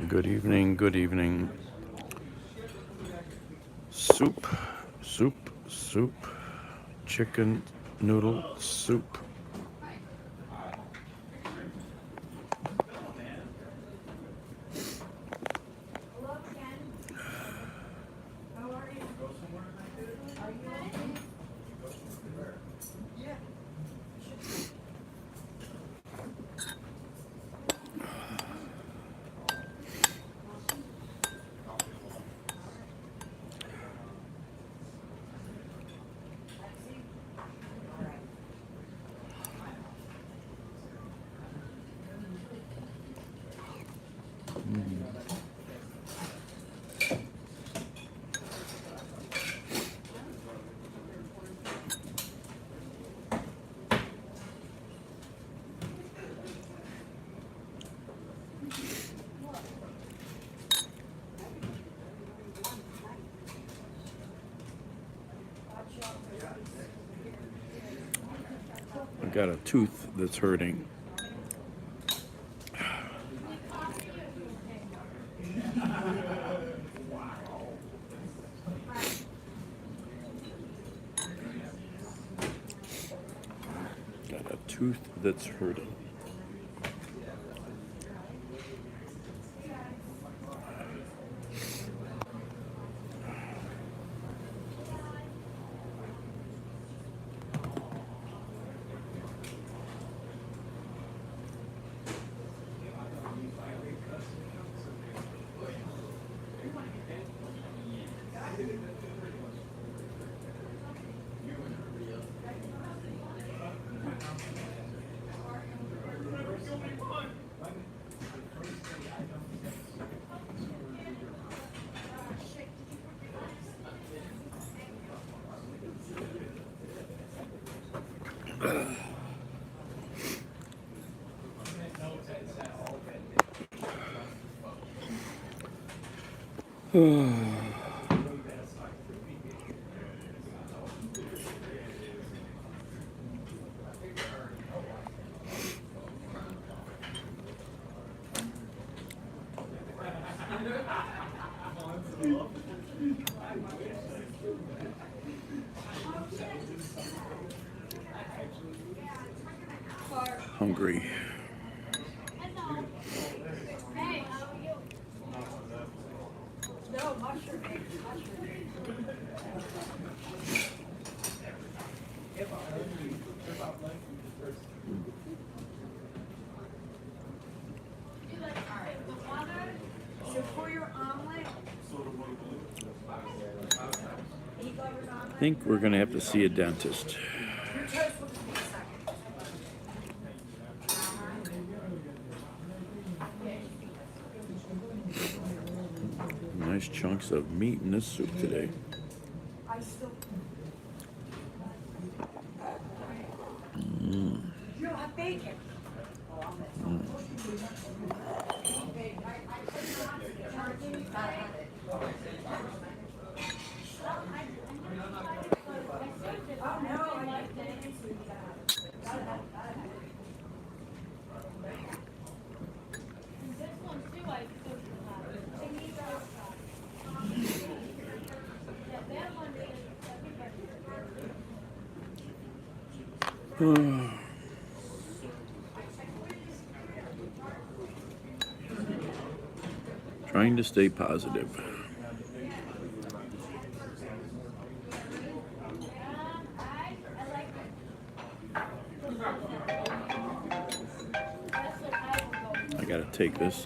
Good evening, good evening. Soup, soup, soup. Chicken noodle soup. I got a tooth that's hurting. Got a tooth that's hurting. Hungry. So for your omelet, I think we're going to have to see a dentist. your toast will just be a second. Nice chunks of meat in this soup today. I still. You don't have bacon. Oh no, I like bacon. Trying to stay positive. I gotta take this.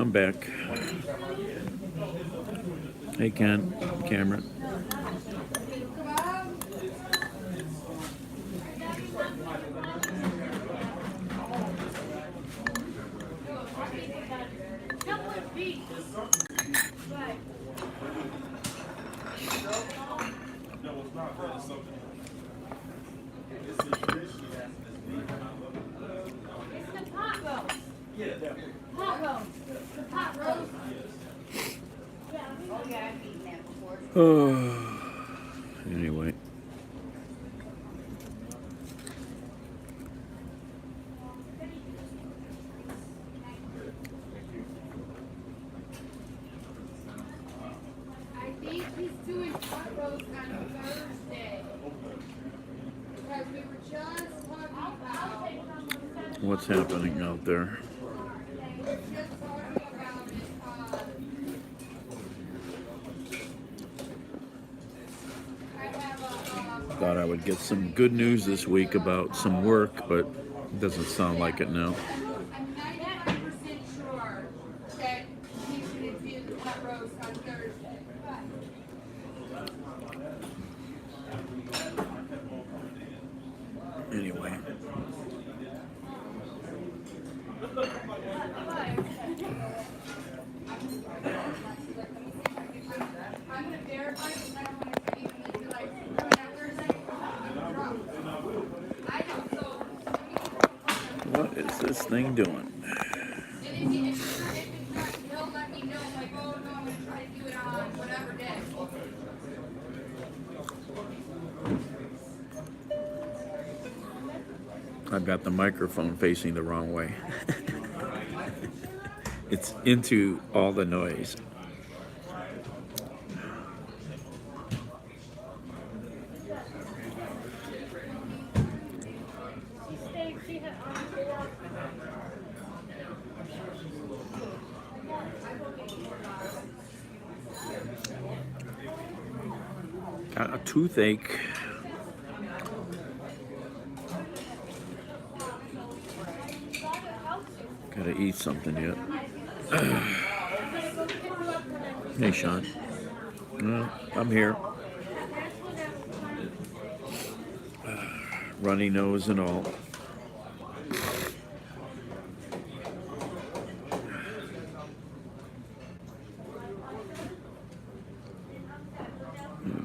I'm back. Hey, Ken, Cameron. Anyway. I think he's doing pot roast on Thursday. Because we were just talking about. What's happening out there? We were just talking about it. I have a. Thought I would get some good news this week about some work, but it doesn't sound like it now. I'm 99% sure that he's going to do the pot roast on Thursday. Anyway. I'm going to verify because I don't want to even be like, coming out Thursday. I know, so. What is this thing doing? And if it's not, he'll let me know, like, oh no, I'm gonna try to do it on whatever day. I've got the microphone facing the wrong way. It's into all the noise. Got a toothache. Gotta eat something yet. Hey, Sean. I'm here. Runny nose and all.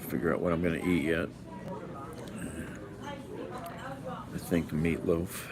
Figure out what I'm gonna eat yet. I think meatloaf.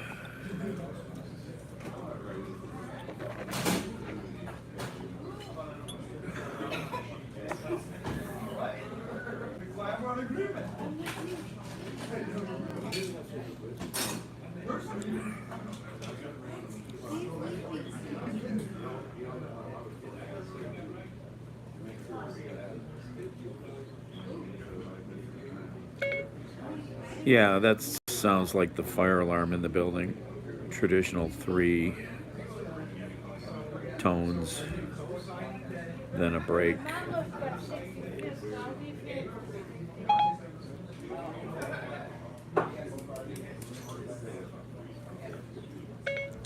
Yeah, that sounds like the fire alarm in the building. Traditional 3 tones, then a break.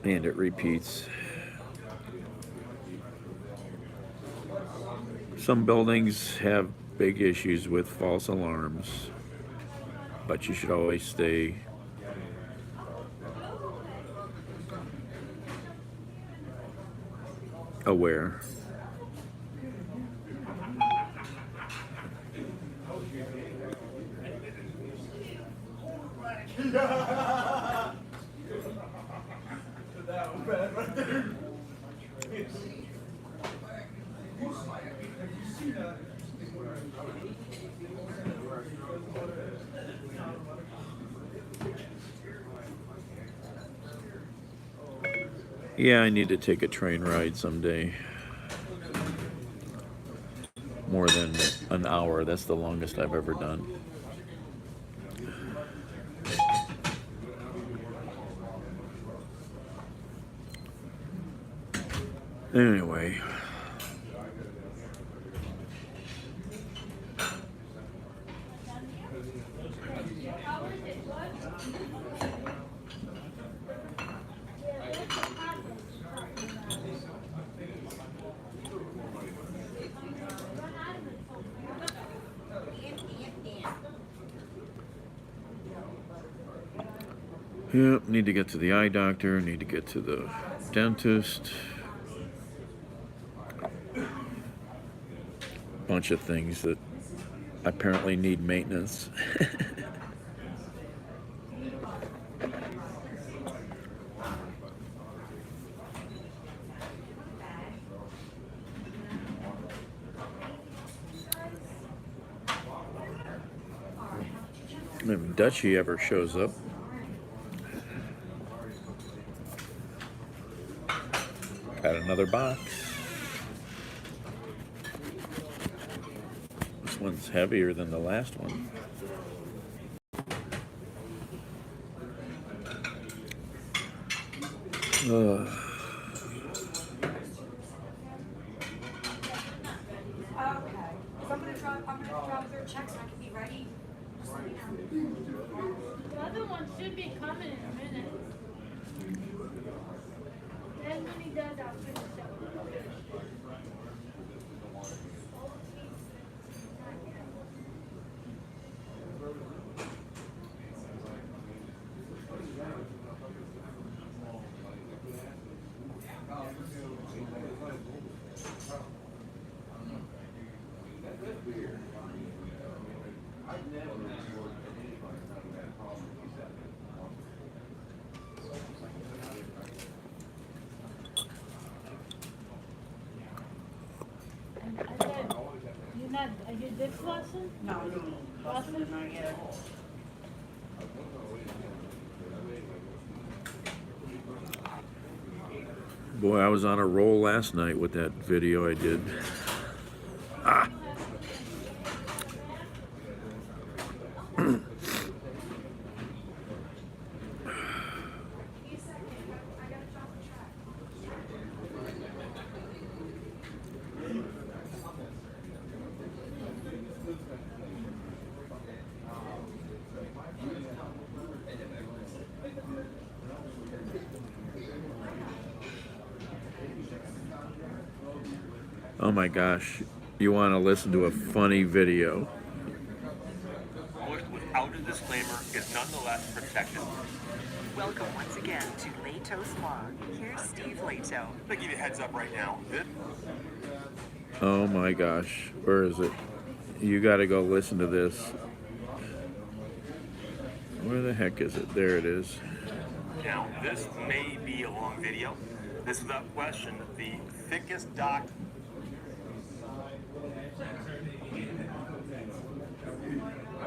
And it repeats. Some buildings have big issues with false alarms, but you should always stay aware. Yeah, I need to take a train ride someday. More than an hour. That's the longest I've ever done. Anyway. Yep, need to get to the eye doctor, need to get to the dentist. Bunch of things that apparently need maintenance. If Dutchie ever shows up. Got another box. This one's heavier than the last one. Ugh. Okay. So I'm gonna drop their checks so I can be ready. Just let me know. The other one should be coming in a minute. And when he does, I'll finish up. I said, you're not, are you dishwashing? No, Washing? not yet. Boy, I was on a roll last night with that video I did. Ah. Oh my gosh, you want to listen to a funny video. Voiced without a disclaimer is nonetheless protected. Welcome once again to Lato's Law. Here's Steve Lato. I'll give you a heads up right now. Oh my gosh, where is it? You got to go listen to this. Where the heck is it? There it is. Now, this may be a long video. This is without question the thickest doc.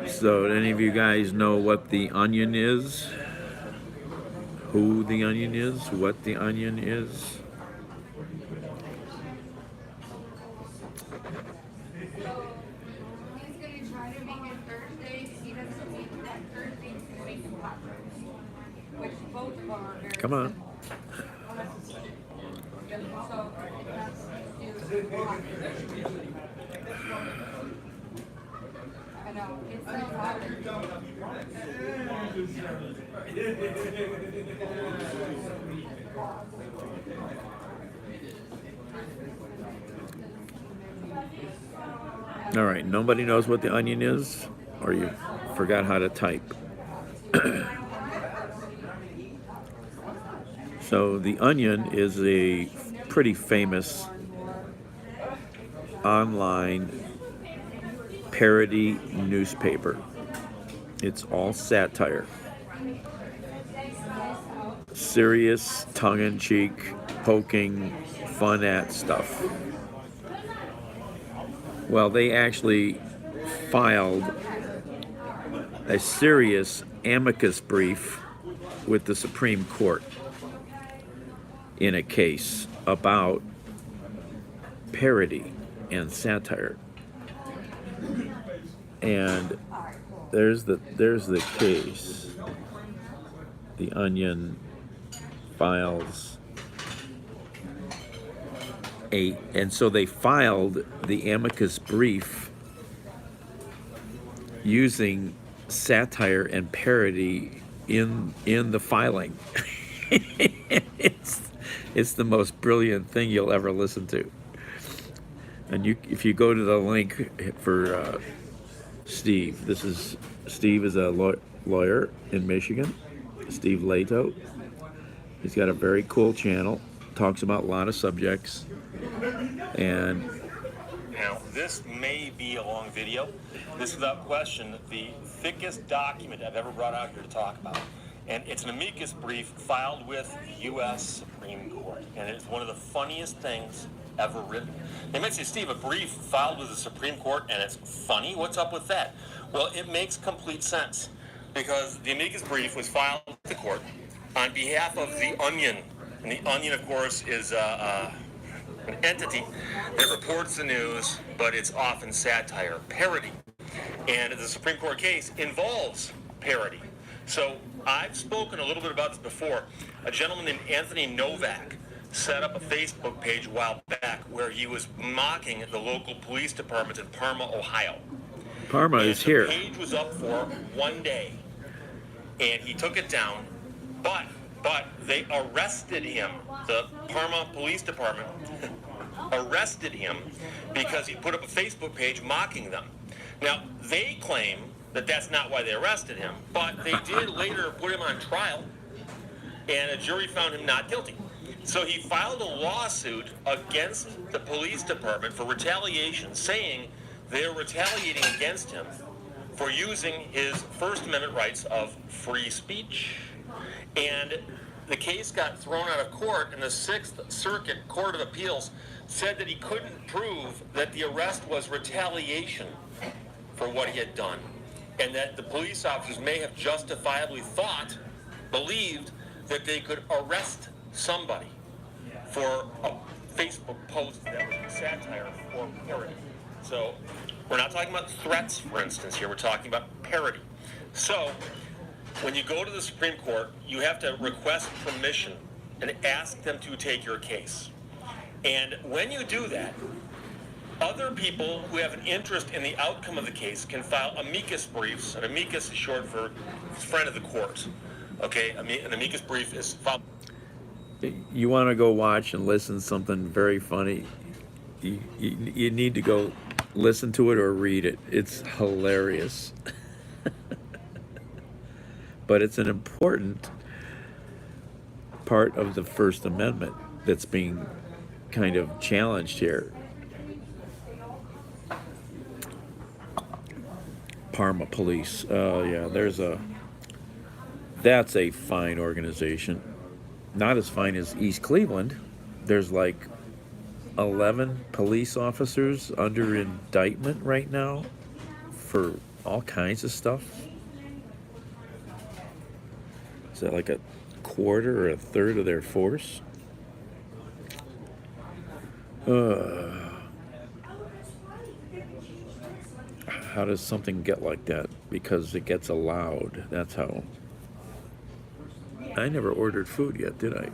So, any of you guys know what the Onion is? Who the Onion is? What the Onion is? He's gonna try to make it Thursday. He doesn't make that Thursday. He's gonna make some hot dogs. Which both of them are very Come on. So, it has to do hot I know, it's so hot. All right, nobody knows what the Onion is, or you forgot how to type. So the Onion is a pretty famous online parody newspaper. It's all satire. Serious, tongue-in-cheek, poking fun at stuff. Well, they actually filed a serious amicus brief with the Supreme Court in a case about parody and satire. And there's the case. The Onion files and so they filed the amicus brief using satire and parody in the filing. It's the most brilliant thing you'll ever listen to. And if you go to the link for Steve, Steve is a lawyer in Michigan. Steve Leto. He's got a very cool channel. Talks about a lot of subjects. And Now, this may be a long video. This is without question the thickest document I've ever brought out here to talk about. And it's an amicus brief filed with the U.S. Supreme Court. And it's one of the funniest things ever written. They might say, Steve, a brief filed with the Supreme Court and it's funny? What's up with that? Well, it makes complete sense because the amicus brief was filed with the court on behalf of The Onion. And The Onion, of course, is an entity that reports the news, but it's often satire, parody. And the Supreme Court case involves parody. So I've spoken a little bit about this before. A gentleman named Anthony Novak set up a Facebook page a while back where he was mocking the local police department in Parma, Ohio. Parma And is here. The page was up for one day, and he took it down, but they arrested him. The Parma Police Department arrested him because he put up a Facebook page mocking them. Now, they claim that that's not why they arrested him, but they did later put him on trial, and a jury found him not guilty. So he filed a lawsuit against the police department for retaliation, saying they're retaliating against him for using his First Amendment rights of free speech. And the case got thrown out of court, and the Sixth Circuit Court of Appeals said that he couldn't prove that the arrest was retaliation for what he had done, and that the police officers may have justifiably believed that they could arrest somebody for a Facebook post that was satire or parody. So we're not talking about threats, for instance, here. We're talking about parody. So when you go to the Supreme Court, you have to request permission and ask them to take your case. And when you do that, other people who have an interest in the outcome of the case can file amicus briefs. And amicus is short for friend of the court. Okay, an amicus brief is filed. You want to go watch and listen to something very funny, you need to go listen to it or read it. It's hilarious. But it's an important part of the First Amendment that's being kind of challenged here. Parma Police. Yeah, that's a fine organization. Not as fine as East Cleveland. There's like 11 police officers under indictment right now for all kinds of stuff. Is that like a quarter or a third of their force? How does something get like that? Because it gets allowed. That's how. I never ordered food yet, did I?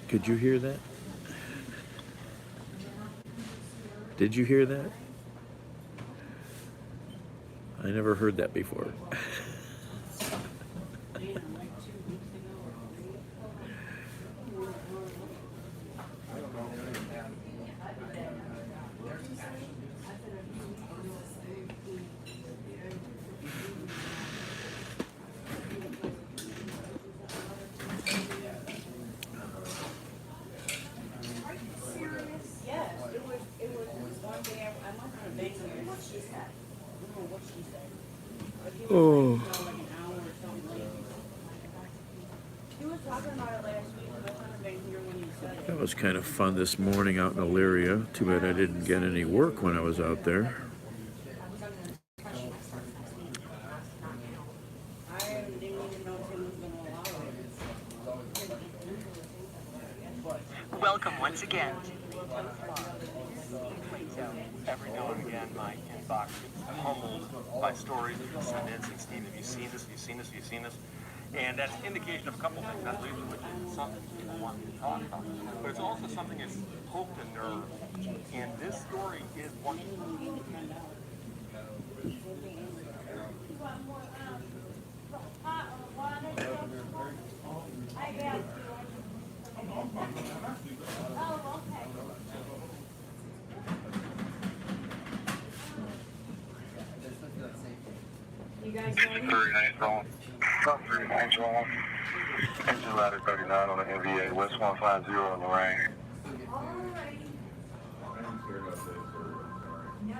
Could you hear that? Did you hear that? I never heard that before. Oh. That was kind of fun this morning out in Elyria. Too bad I didn't get any work when I was out there. Welcome once again. Every now and again, my inbox gets pummeled by stories that you send in saying, Steve, have you seen this? Have you seen this? Have you seen this? And that's an indication of a couple things, not least of which is something But it's also something that's poked a nerve. And this story is one. You guys ready? 39 wrong. 39 wrong. Engine ladder 39 on the NVA, West 150 on Lorraine. Alrighty. No.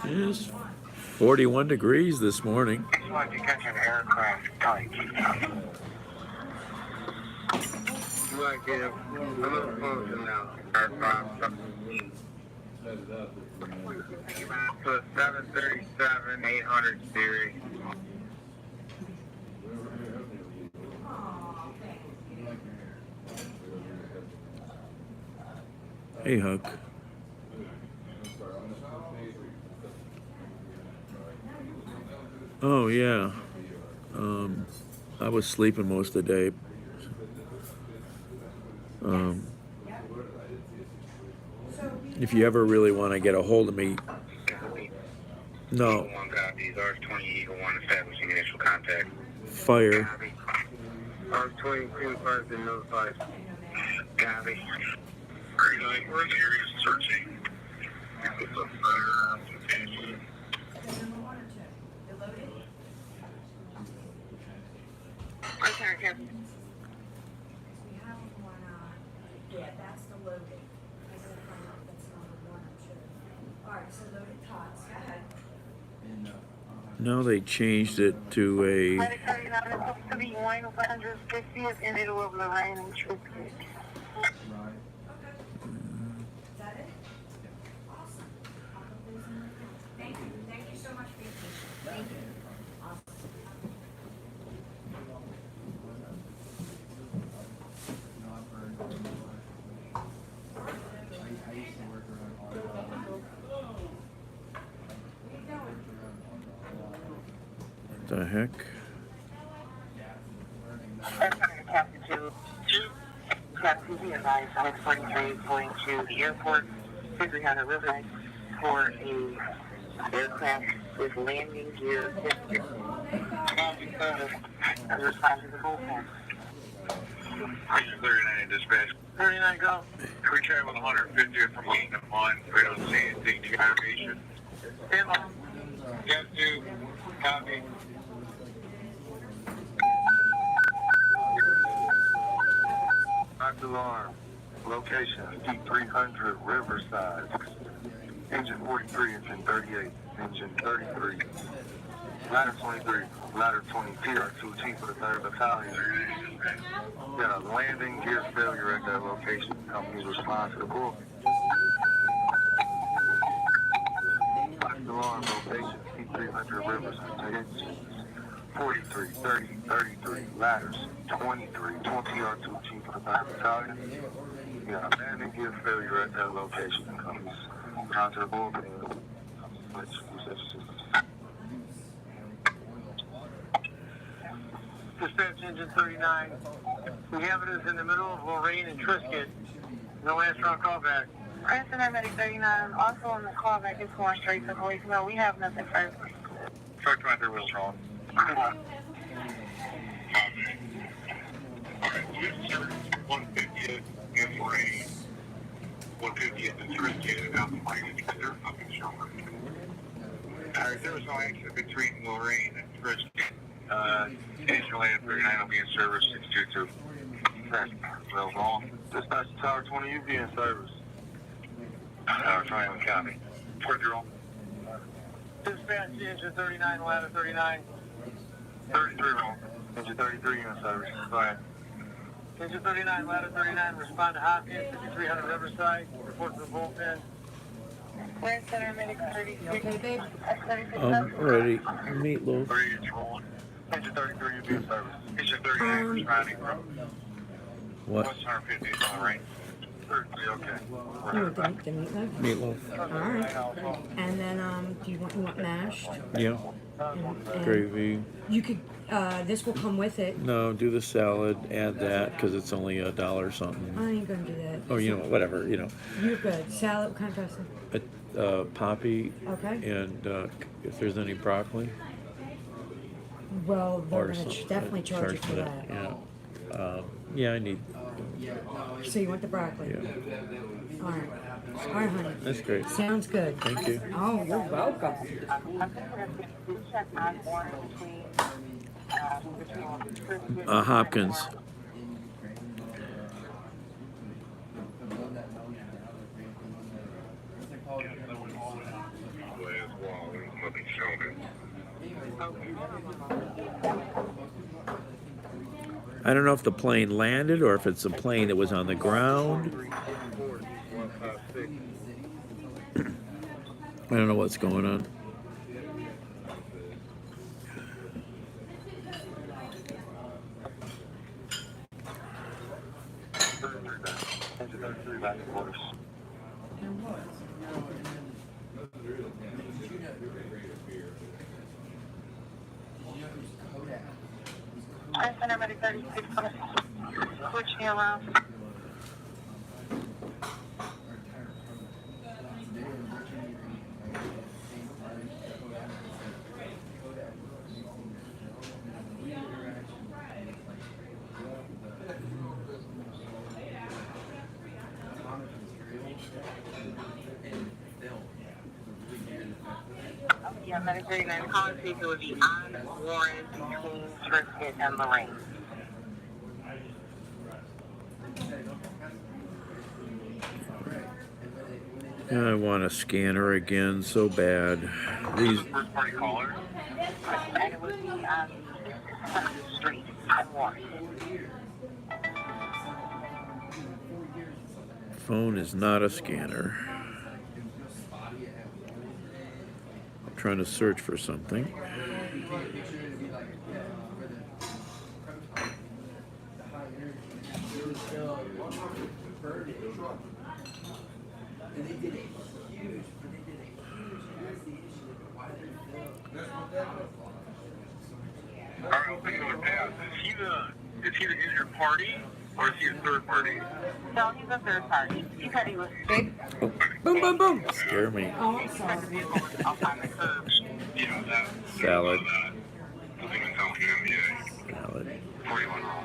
It's 41 degrees this morning. It's like you catch an aircraft type. You might get a little closer now. Put 737 800 series. Hey, Huck. Oh, yeah. I was sleeping most of the day. If you ever really want to get a hold of me, no, One copy, R20 Eagle 1 establishing initial contact. fire. Copy. R22 first and notified. Copy. Green light, we're in the area searching. Number 1 or 2? They're loaded? Okay, Captain. We have one yeah, that's the loaded. I gotta find out if that's number 1 or 2. Alright, so loaded tots, go ahead. Now they changed it to a. Medic 39 is supposed to be 150th in the middle of Lorraine and Triplet. Okay. Is that it? Awesome. I'll put those in the account. Thank you. Thank you so much for your patience. Thank you. Awesome. The heck? Captain 2. Captain 2 advised on 43 going to the airport, 300 Riverside for a aircraft with landing gear. Landing service as responded to the bullpen. 39 dispatch. 39 go. We travel 150th from lane 1. We don't see anything to aggravation. Stand by. Cap 2. Copy. Alarm. Location, T300 Riverside. Engine 43, engine 38, engine 33. Ladder 23, ladder 20, TR2T for the 3rd Battalion. Got a landing gear failure at that location. Company responsible. Alarm, location, T300 Riverside. Engines 43, 30, 33, ladders 23, 20 R2T for the 3rd Battalion. Got a landing gear failure at that location. Companies down to the bullpen. Dispatch engine 39. We have it as in the middle of Lorraine and Triscuit. No answer on callback. Preston Medic 39, also on the callback, it's going straight to voicemail. We have nothing further. Truck 23 wheels wrong. Alright, we've served 150th in Lorraine, 150th in Triscuit, out the plane together, up in Shelburne. Alright, there was no accident between Lorraine and Triscuit. Station land 39 will be in service, 622. Well, wrong. Dispatch Tower 20, you be in service. Tower 20, copy. 4-0. Dispatch engine 39, ladder 39. 33 wrong. Engine 33 in service. Go ahead. Engine 39, ladder 39, respond to Hopkins, 5300 Riverside. Report to the bullpen. Where's Center Medic 36? Okay, babe. At 36. Ready. Meatloaf. 3 is rolling. Engine 33, you be in service. Engine 38, responding from What? West 150 on range. 33, okay. You want the meatloaf? Meatloaf. All right. And then, do you want mashed? Yeah. And Gravy. you could, This will come with it. No, do the salad, add that, because it's only $1 something. I ain't gonna do that. Or, whatever, You're good. Salad, what kind of dressing? Poppy, Okay. and if there's any broccoli. Well, they're Or gonna some- definitely charge you for that. Yeah, I need, So you want the broccoli? yeah, All right. All right, honey. that's great. Sounds good. Thank you. Oh, you're welcome. Check Osborne between, Hopkins. I don't know if the plane landed or if it's a plane that was on the ground. I don't know what's going on. Everybody 36, switch me around. Yeah, Mediterranean and Policy would be on Warren between Trisket and Lorraine. I want a scanner again so bad. These First party caller. And it would be on 7th Street and Warren. phone is not a scanner. I'm trying to search for something. Is he the injured party or is he a third party? No, he's a third party. He said he was Boom, boom, boom. Scare me. Oh, I'm sorry. up on the curb. Yeah, that. Salad. Salad. 41 wrong.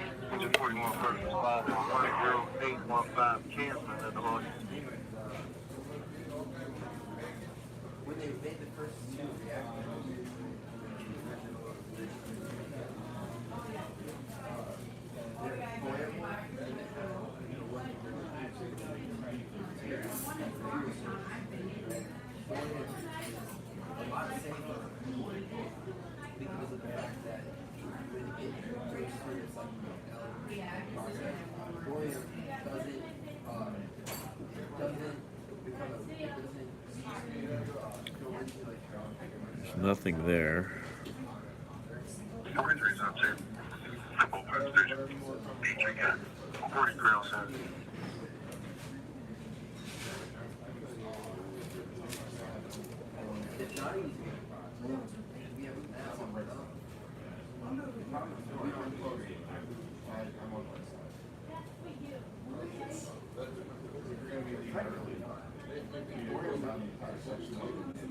41 first responder, 10815 Kansman at the Lord. When they made the first two reactors. Because of the fact that when it goes through, it's like There's nothing there. 43 is up there. Football post station. Beach again. 40 Grill Center. it's not easy. We have a massive red zone. I'm on one side.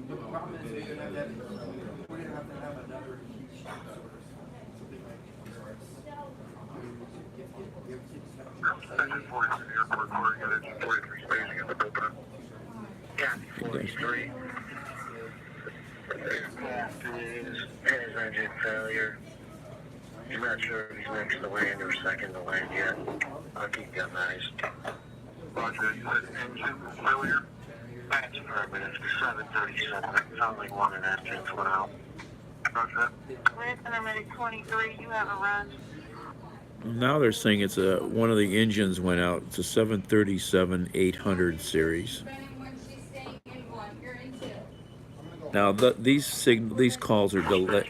The problem is we're gonna have to have another huge shock absorber. Something like Section 46 Airport Court, got engine 43 staging in the bullpen. Kathy 43. Aircraft has engine failure. I'm not sure if he's next to land or second to land yet. I'll keep you advised. Roger, you said engine failure? That's permanent. It's 737. It sounds like one of the engines went out. Roger. Where's the number 23? You have a run. Now they're saying it's one of the engines went out. It's a 737-800 series. Now these calls are delayed.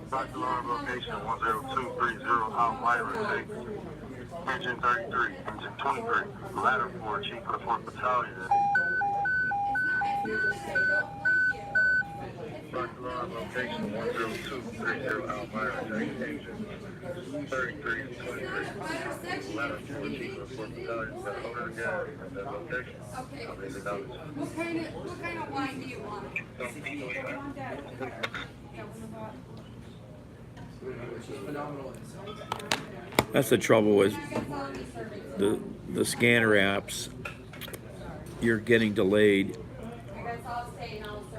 Roger, alarm location 10230 out Myron 6. Engine 33, engine 23, ladder 4, chief of the 4th battalion. Dr. Ron, location 10230 Elmira, engine 33, 23, ladder 4, chief of the 4th battalion. Got a hold of the guy at that location. Okay. I'll leave it out. What kind of wine do you want? Which is phenomenal inside. That's the trouble with the scanner apps. You're getting delayed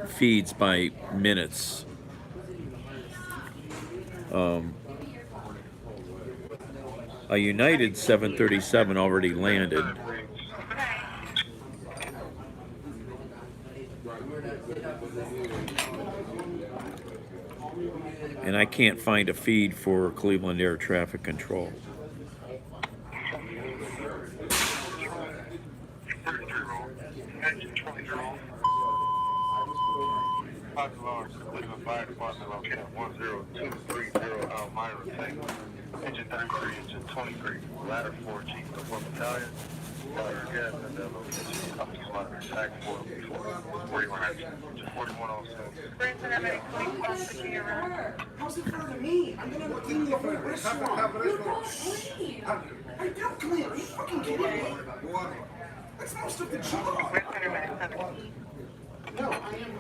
feeds by minutes. A United 737 already landed. And I can't find a feed for Cleveland Air Traffic Control. Engine 20, Cleveland Fire Department located 10230 Elmira, Texas. Engine 33, engine 23, ladder 4, chief of the 4th battalion. Ladder gas at that location. Company's ladder attack 41 action. 4107. How's it fair to me? I'm gonna look in the whole restaurant. You don't clean. I don't clean. Are you fucking kidding me? That's most of the job. No, I am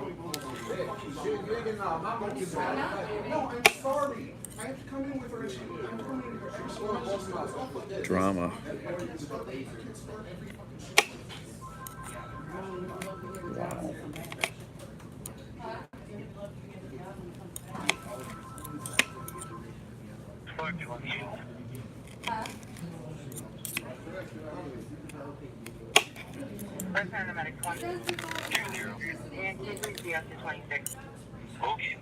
going to No, I'm sorry. I have to come in with her. I'm coming with her. Drama. First paramedic 20. And 230 after 26. Okay.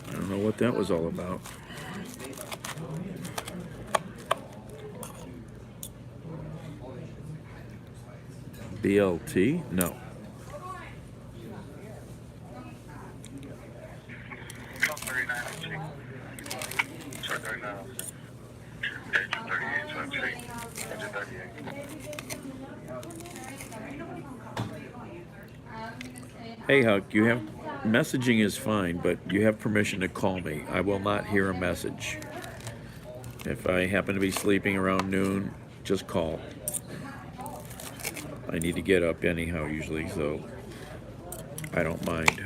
I don't know what that was all about. BLT? No. Hey, Huck, you have messaging is fine, but you have permission to call me. I will not hear a message. If I happen to be sleeping around noon, just call. I need to get up anyhow usually, so I don't mind.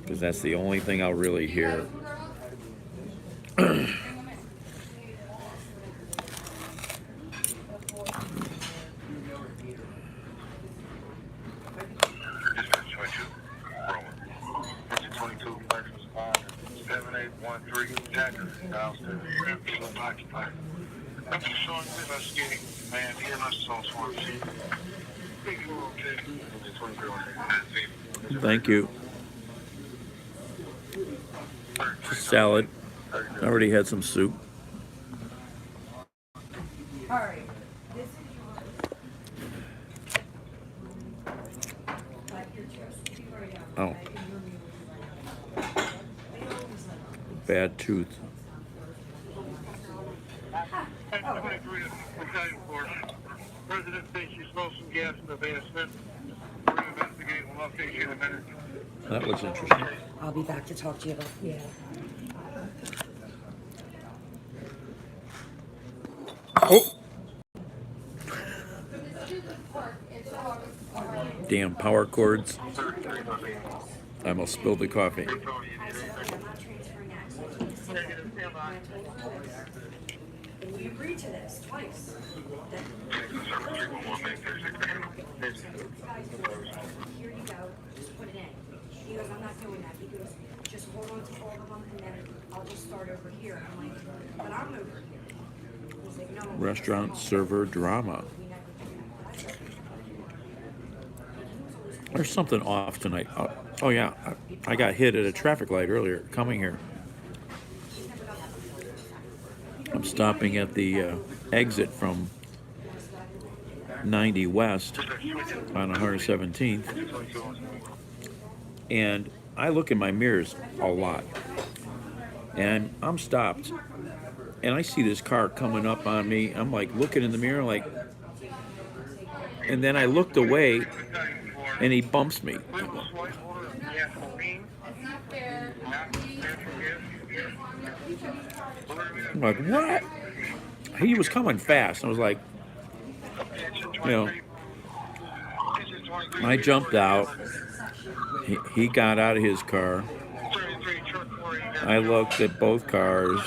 Because that's the only thing I'll really hear. Thank you. Salad. I already had some soup. All right. This is Oh. Bad tooth. President thinks you smelled some gas in the basement. We're going to investigate. We'll update you in a minute. That was interesting. I'll be back to talk to you about, yeah. Oh! Damn power cords. I almost spilled the coffee. I'm not transferring access. And we agreed to this twice. Here you go, just put it in. He goes, I'm not doing that. He goes, just hold on to all of them and then I'll just start over here. I'm like, but I'm over here. He's like, no. Restaurant server drama. We never do that. There's something off tonight. Oh yeah, I got hit at a traffic light earlier coming here. I'm stopping at the exit from 90 West on 117th, and I look in my mirrors a lot, and I'm stopped, and I see this car coming up on me. I'm like looking in the mirror, like, and then I looked away, and he bumps me. I'm like, what? He was coming fast. I was like, you know, I jumped out. He got out of his car. I looked at both cars.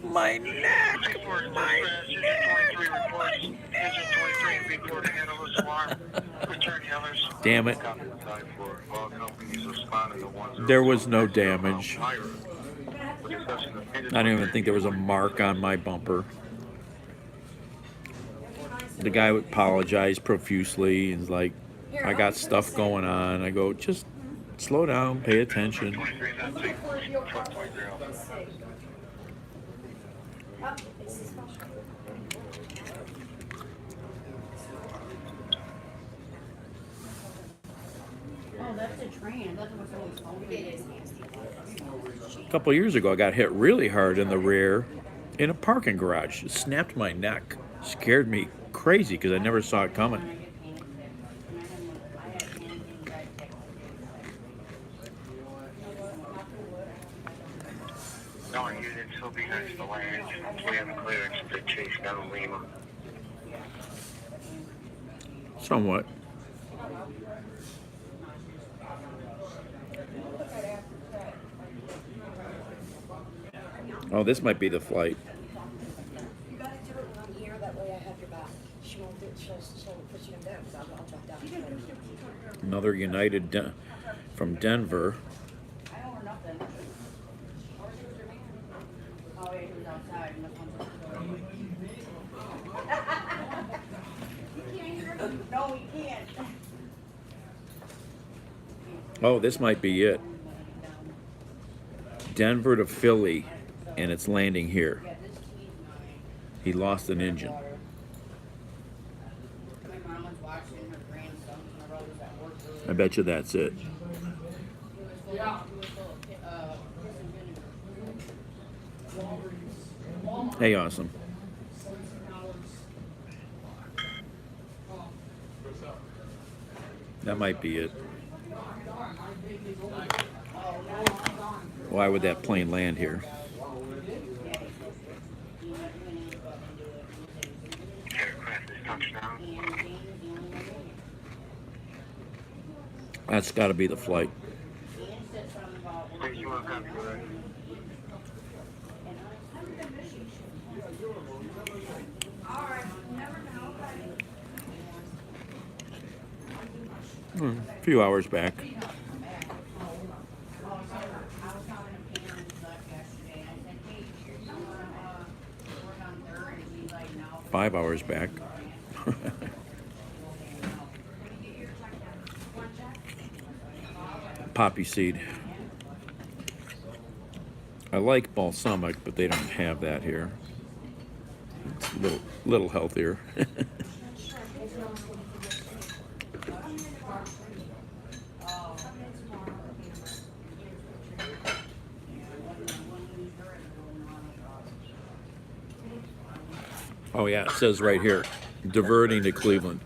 My neck! My neck! Damn it. There was no damage. I don't even think there was a mark on my bumper. The guy apologized profusely and was like, I got stuff going on. I go, just slow down, pay attention. A couple years ago, I got hit really hard in the rear in a parking garage. It snapped my neck. Scared me crazy because I never saw it coming. No, units will be next to land. We have clearance to chase down Lima. Somewhat. Oh, this might be the flight. You gotta do it when I'm here, that way I have your back. She won't do it, she'll put you down, because I'll drop down. Another United from Denver. No, we can't. Oh, this might be it. Denver to Philly, and it's landing here. He lost an engine. I bet you that's it. Hey, awesome. That might be it. Why would that plane land here? Aircraft is touchdown. That's got to be the flight. You will have you ready. A few hours back. 5 hours back. Poppy seed. I like balsamic, but they don't have that here. It's a little healthier. Oh yeah, it says right here, diverting to Cleveland.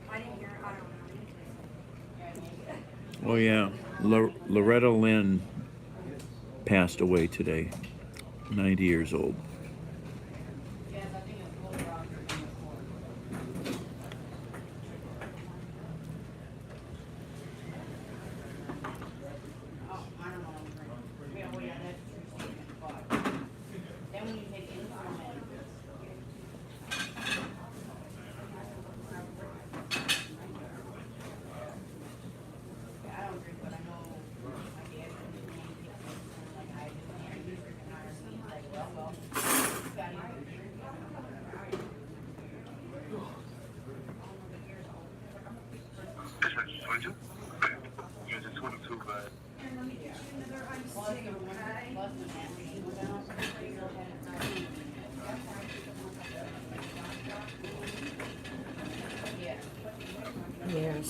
I didn't hear, I don't know. Oh yeah, Loretta Lynn passed away today, 90 years old.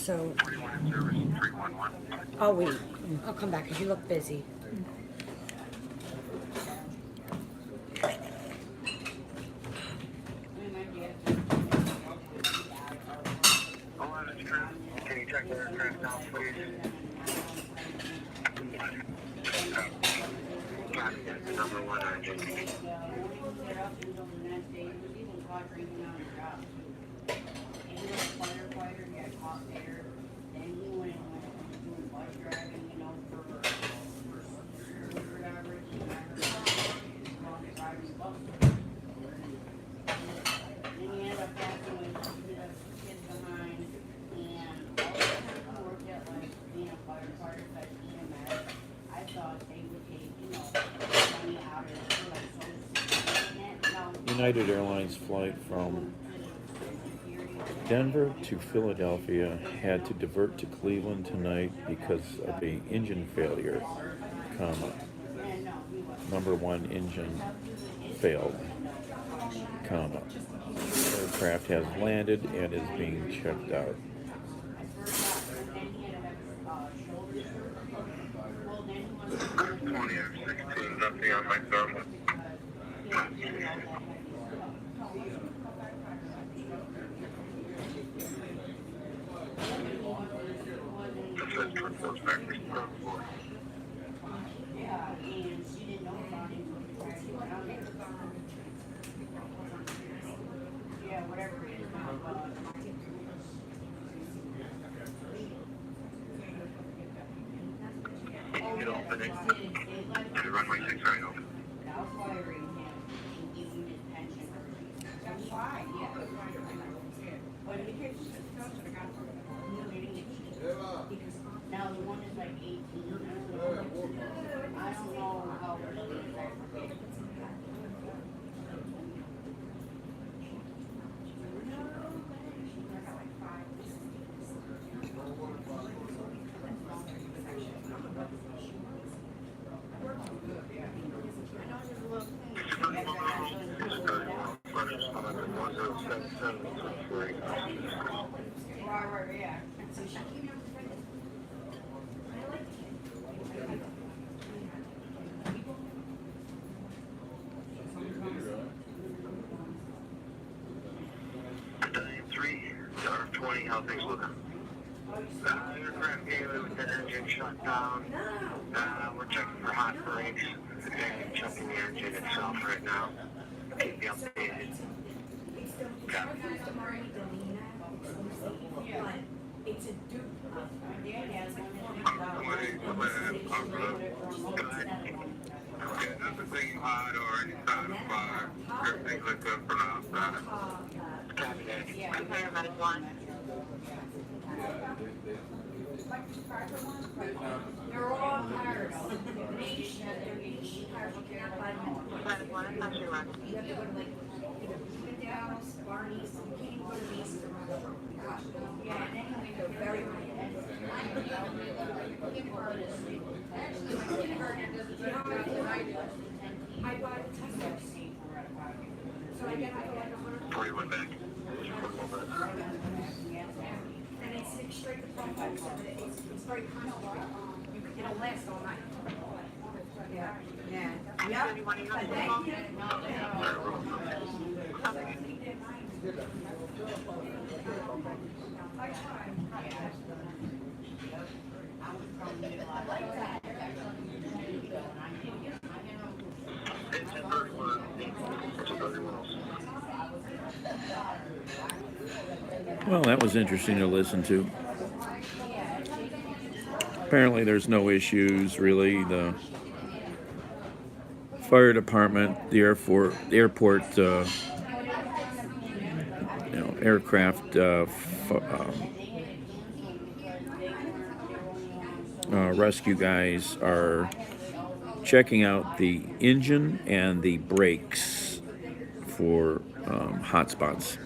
So, 41 in service, 311. I'll wait. I'll come back because you look busy. Hello, this is Chris. Can you check the aircraft now, please? Copy that. Number 1 engine. United Airlines flight from Denver to Philadelphia had to divert to Cleveland tonight because of a engine failure, comma. Number 1 engine failed, comma. Aircraft has landed and is being checked out. Chris 20 or 16, nothing on my thermal. This is Twin Force Factory, ground floor. You can open it. To runway 6 right open. Now the one is like 18. I don't know how. Right, yeah. So she came out with I like it. Battalion 3, R20, how things looking? Aircraft gave it with the engine shut down. We're checking for hot brakes and checking the engine itself right now. Keep you updated. Got it. It's a dupe. Everything hot or any sign of fire. Everything looks good from outside. Copy that. Paramedic 1. They're all hired. Each, hired Paramedic 1, how's your run? You have to go to like, Dallas, Barney's, you can't even go to these. Yeah, and anyway, they're very I bought a Tesla. So I get like 100. 41 back. And it's straight to front, so it's very comfortable. It'll last all night. Yeah. Yeah. Anyone you have to Thank call? you. Engine 31. Engine 31. Well, that was interesting to listen to. Apparently there's no issues really. The fire department, the airport aircraft rescue guys are checking out the engine and the brakes for hot spots.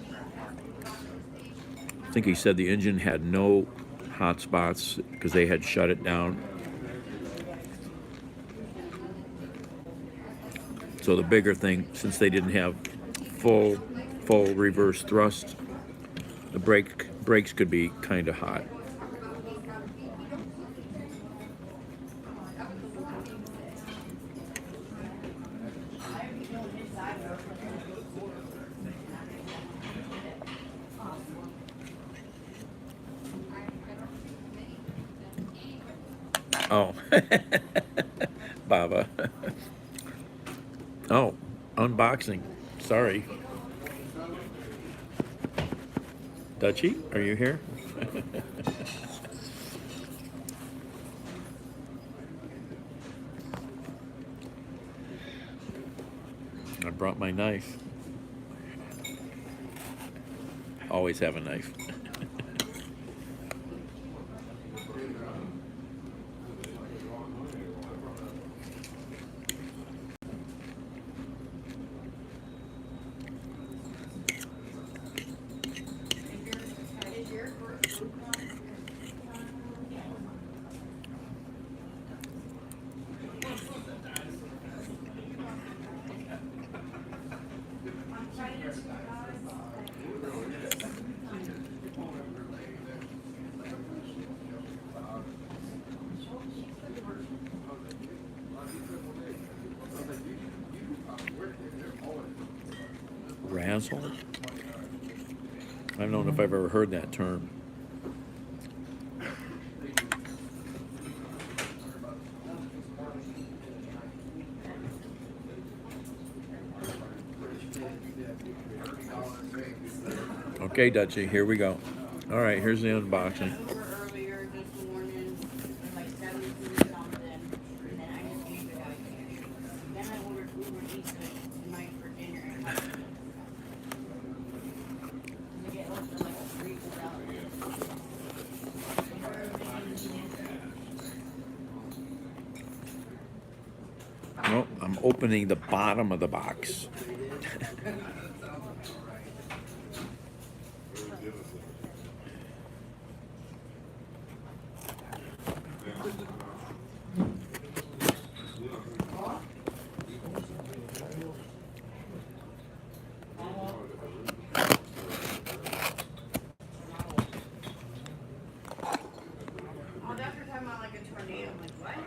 I think he said the engine had no hot spots because they had shut it down. So the bigger thing, since they didn't have full reverse thrust, the brakes could be kind of hot. Oh, Baba. Oh, unboxing. Sorry. Dutchie, are you here? I brought my knife. Always have a knife. Razzle? I don't know if I've ever heard that term. Okay, Dutchie, here we go. All right, here's the unboxing. Earlier this morning, like 7 something, and then I just gave it out. Then I ordered Uber Eats tonight for dinner. We get home for like $3-4. Well, I'm opening the bottom of the box. Oh, that's what talking about like a tornado. I'm like,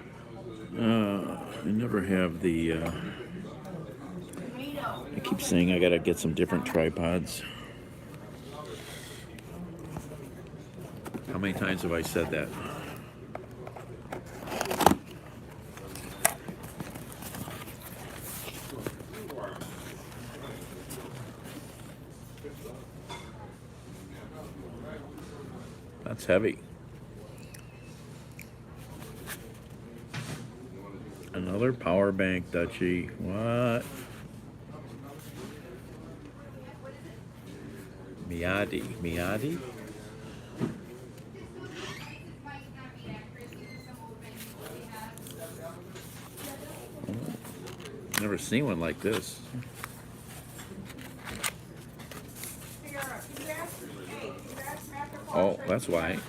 what? I never have the. Tornado. I keep saying I gotta get some different tripods. How many times have I said that? That's heavy. Another power bank, Dutchie. What? Miyadi? Never seen one like this. Oh, that's why.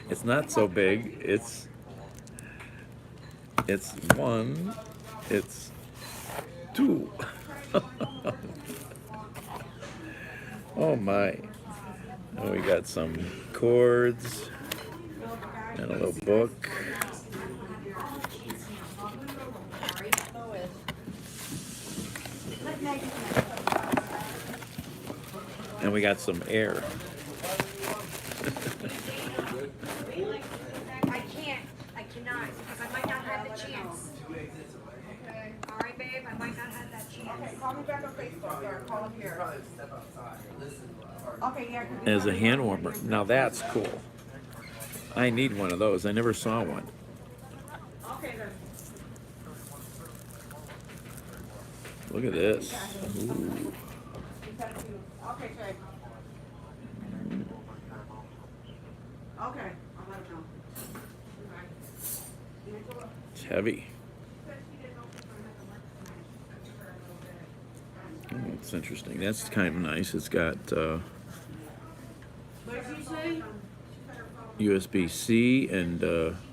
It's not so big. It's one. It's two. Oh my. Oh, we got some cords and a little book. And we got some air. I cannot, because I might not have the chance. All right, babe, I might not have that chance. Okay, call me back on Facebook or call him here. Okay, yeah. As a hand warmer. Now that's cool. I need one of those. I never saw one. Okay then. Look at this. Ooh. Okay, Jay. Okay, I'll let him know. It's heavy. Oh, it's interesting. That's kind of nice. It's got What did you say? USB-C and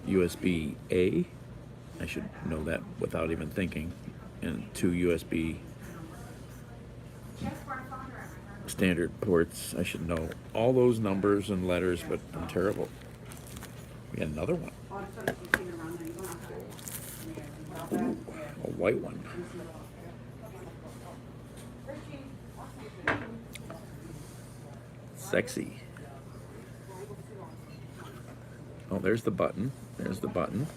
USB-A. I should know that without even thinking. And 2 USB standard ports. I should know all those numbers and letters, but I'm terrible. We got another one. Ooh, a white one. Sexy. Oh, there's the button. There's the button.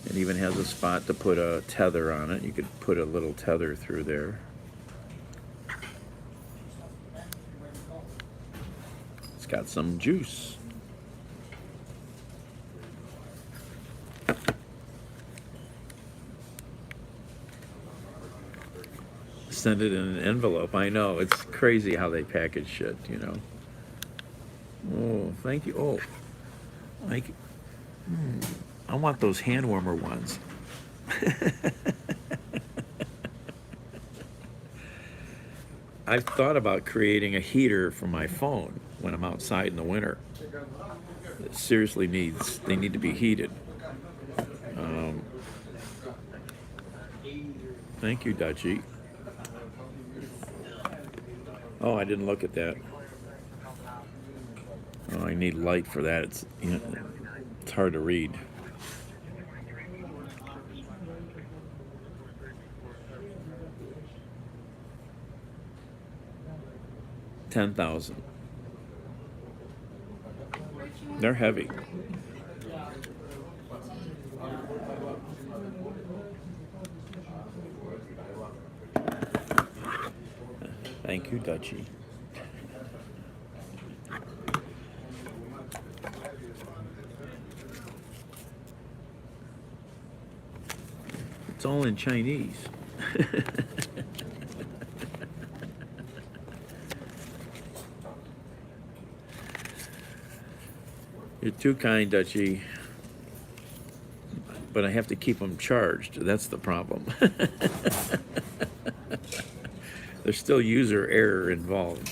It even has a spot to put a tether on it. You could put a little tether through there. It's got some juice. Send it in an envelope. I know, it's crazy how they package shit, you know. Oh, thank you. Oh, like, I want those hand warmer ones. I've thought about creating a heater for my phone when I'm outside in the winter. It seriously they need to be heated. Thank you, Dutchie. Oh, I didn't look at that. Oh, I need light for that. It's, you know, it's hard to read. $10,000. They're heavy. Thank you, Dutchie. It's all in Chinese. You're too kind, Dutchie. But I have to keep them charged. That's the problem. There's still user error involved.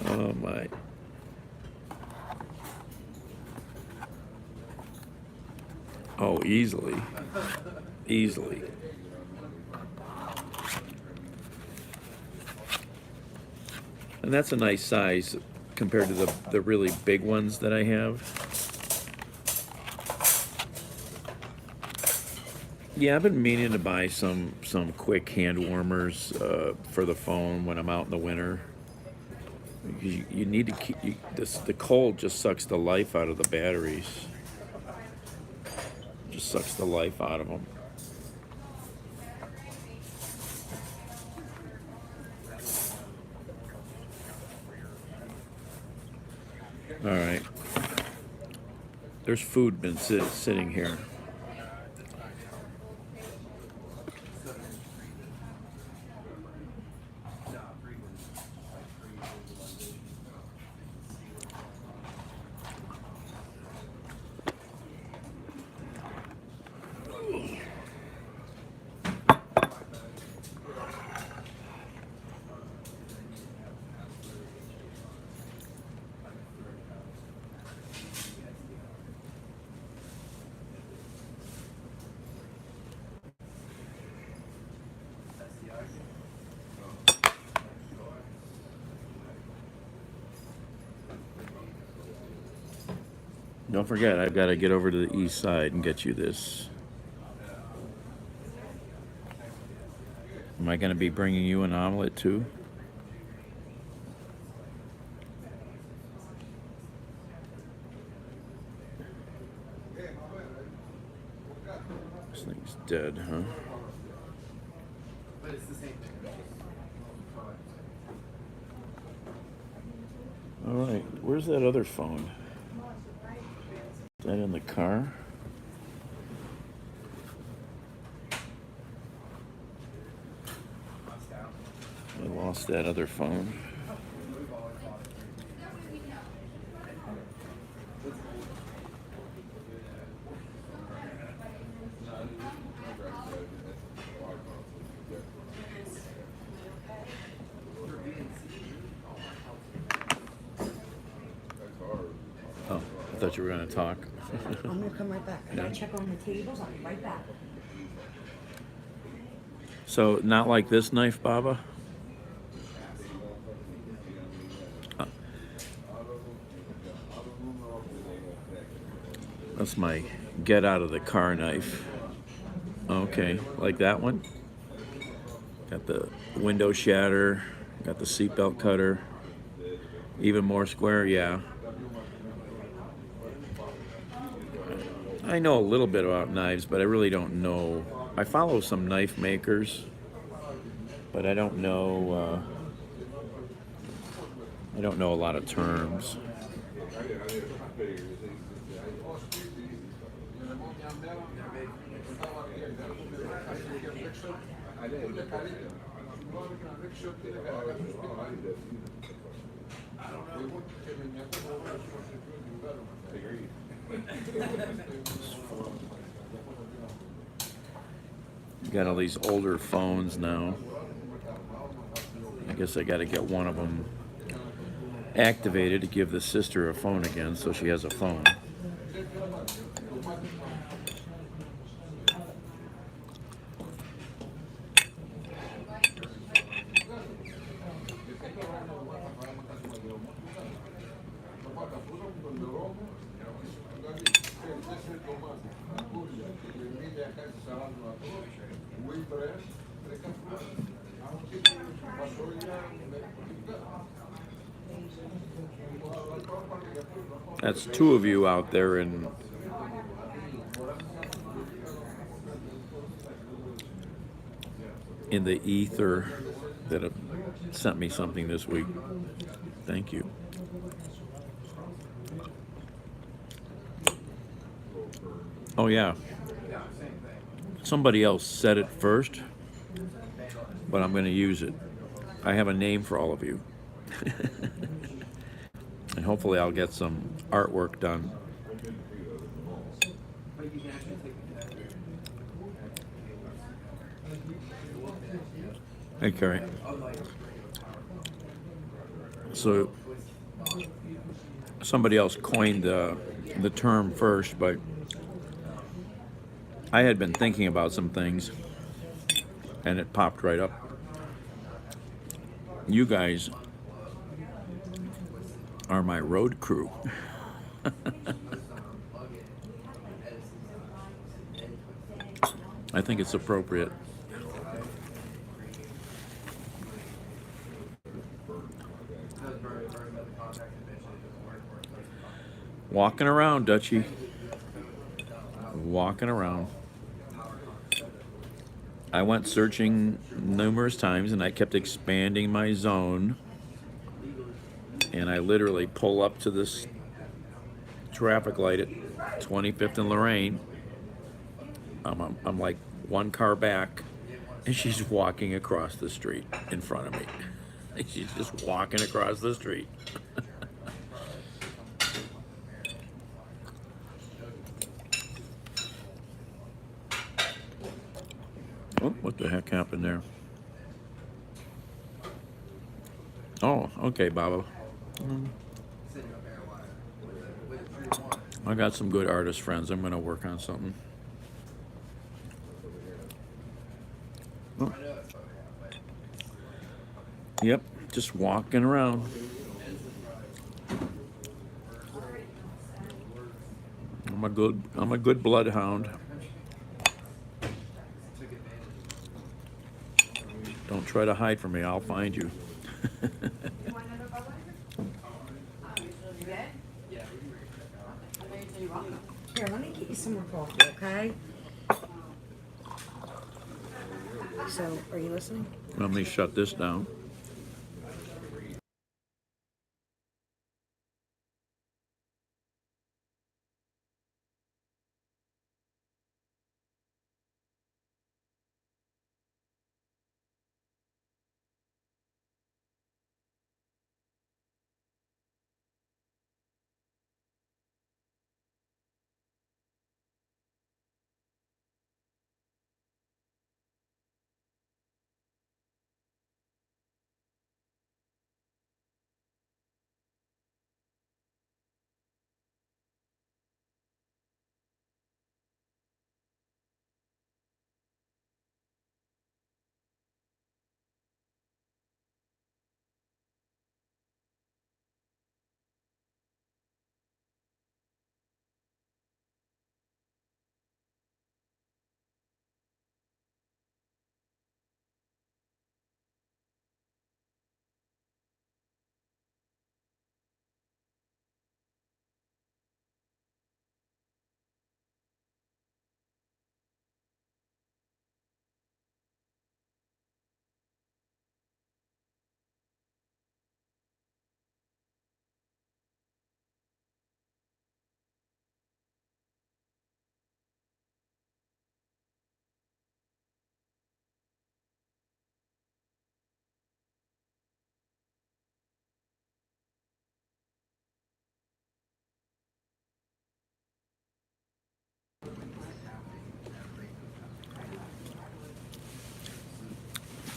Oh my. Oh, easily. Easily. And that's a nice size compared to the really big ones that I have. Yeah, I've been meaning to buy some quick hand warmers for the phone when I'm out in the winter. You need to keep the cold just sucks the life out of the batteries. Just sucks the life out of them. All right. There's food been sitting here. Don't forget, I've got to get over to the east side and get you this. Am I going to be bringing you an omelet too? This thing's dead, huh? All right, where's that other phone? Is that in the car? I lost that other phone. Oh, I thought you were going to talk. I'm gonna come right back. I gotta check on the tables. I'll be right back. So, not like this knife, Baba? That's my get out of the car knife. Okay, like that one. Got the window shatter, got the seatbelt cutter. Even more square, yeah. I know a little bit about knives, but I really don't know. I follow some knife makers, but I don't know. I don't know a lot of terms. Got all these older phones now. I guess I got to get one of them activated to give the sister a phone again, so she has a phone. That's two of you out there in the ether that have sent me something this week. Thank you. Oh yeah. Somebody else said it first, but I'm going to use it. I have a name for all of you. And hopefully I'll get some artwork done. Hey, Carrie. So somebody else coined the term first, but I had been thinking about some things, and it popped right up. You guys are my road crew. I think it's appropriate. Walking around, Dutchie. Walking around. I went searching numerous times and I kept expanding my zone. And I literally pull up to this traffic light at 25th and Lorraine. I'm like one car back, and she's walking across the street in front of me. She's just walking across the street. Oh, what the heck happened there? Oh, okay, Baba. I got some good artist friends. I'm going to work on something. Oh. Yep, just walking around. I'm a good bloodhound. Don't try to hide from me. I'll find you. Here, let me get you some more coffee, okay? So, are you listening? Let me shut this down.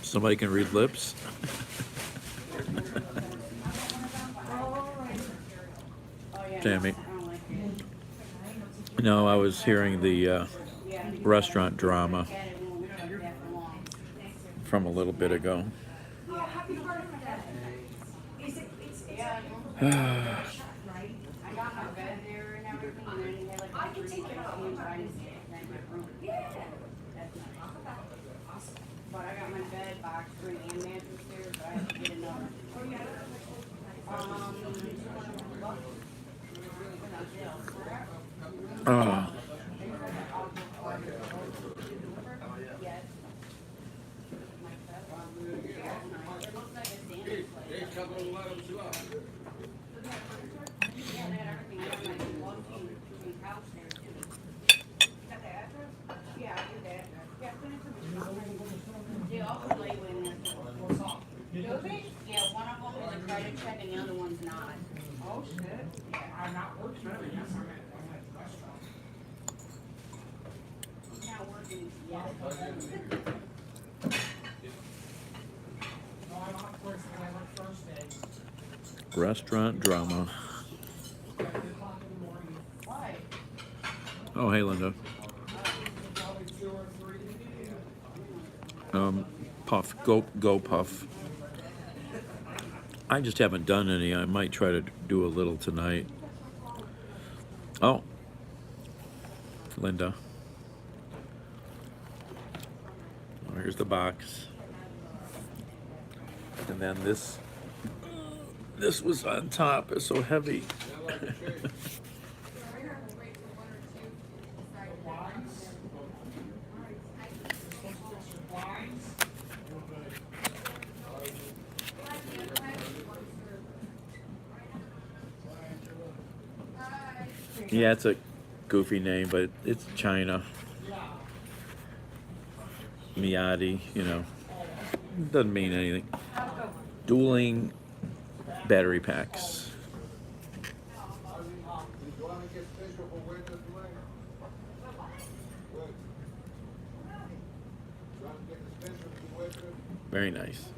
Somebody can read lips. Tammy. No, I was hearing the restaurant drama from a little bit ago. Oh, happy birthday. Is it, it's, I got my bed there and everything, and then you had like. I can take it out. Yeah. But I got my bed, box spring, and mattress there, but I have to get another. Oh, Yeah, I do that. Yeah, send it to me. They also lay in there. Do they? Yeah, one of them is a credit check and the other one's not. Oh, shit. I'm not working. It's not working yet. restaurant drama. Why? Oh, hey, Linda. Puff, go Puff. I just haven't done any. I might try to do a little tonight. Oh, Linda. Oh, here's the box. And then this was on top. It's so heavy. Yeah, it's a goofy name, but it's China. Miyadi, you know. Doesn't mean anything. Dueling battery packs. Very nice.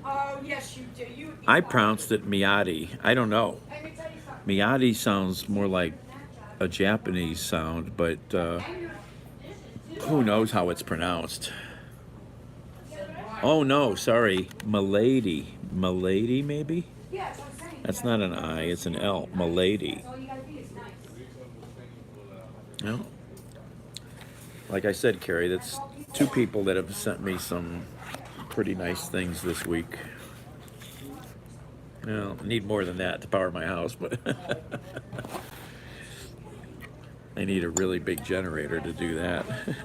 Oh, yes, you do. I pronounced it Miyadi. I don't know. Miyadi sounds more like a Japanese sound, but who knows how it's pronounced? Oh no, sorry, Milady. Milady, maybe? Yeah, that's what I'm saying. That's not an I, it's an L. Milady. All you gotta be is nice. No. Like I said, Carrie, that's two people that have sent me some pretty nice things this week. Well, I need more than that to power my house, but I need a really big generator to do that. They're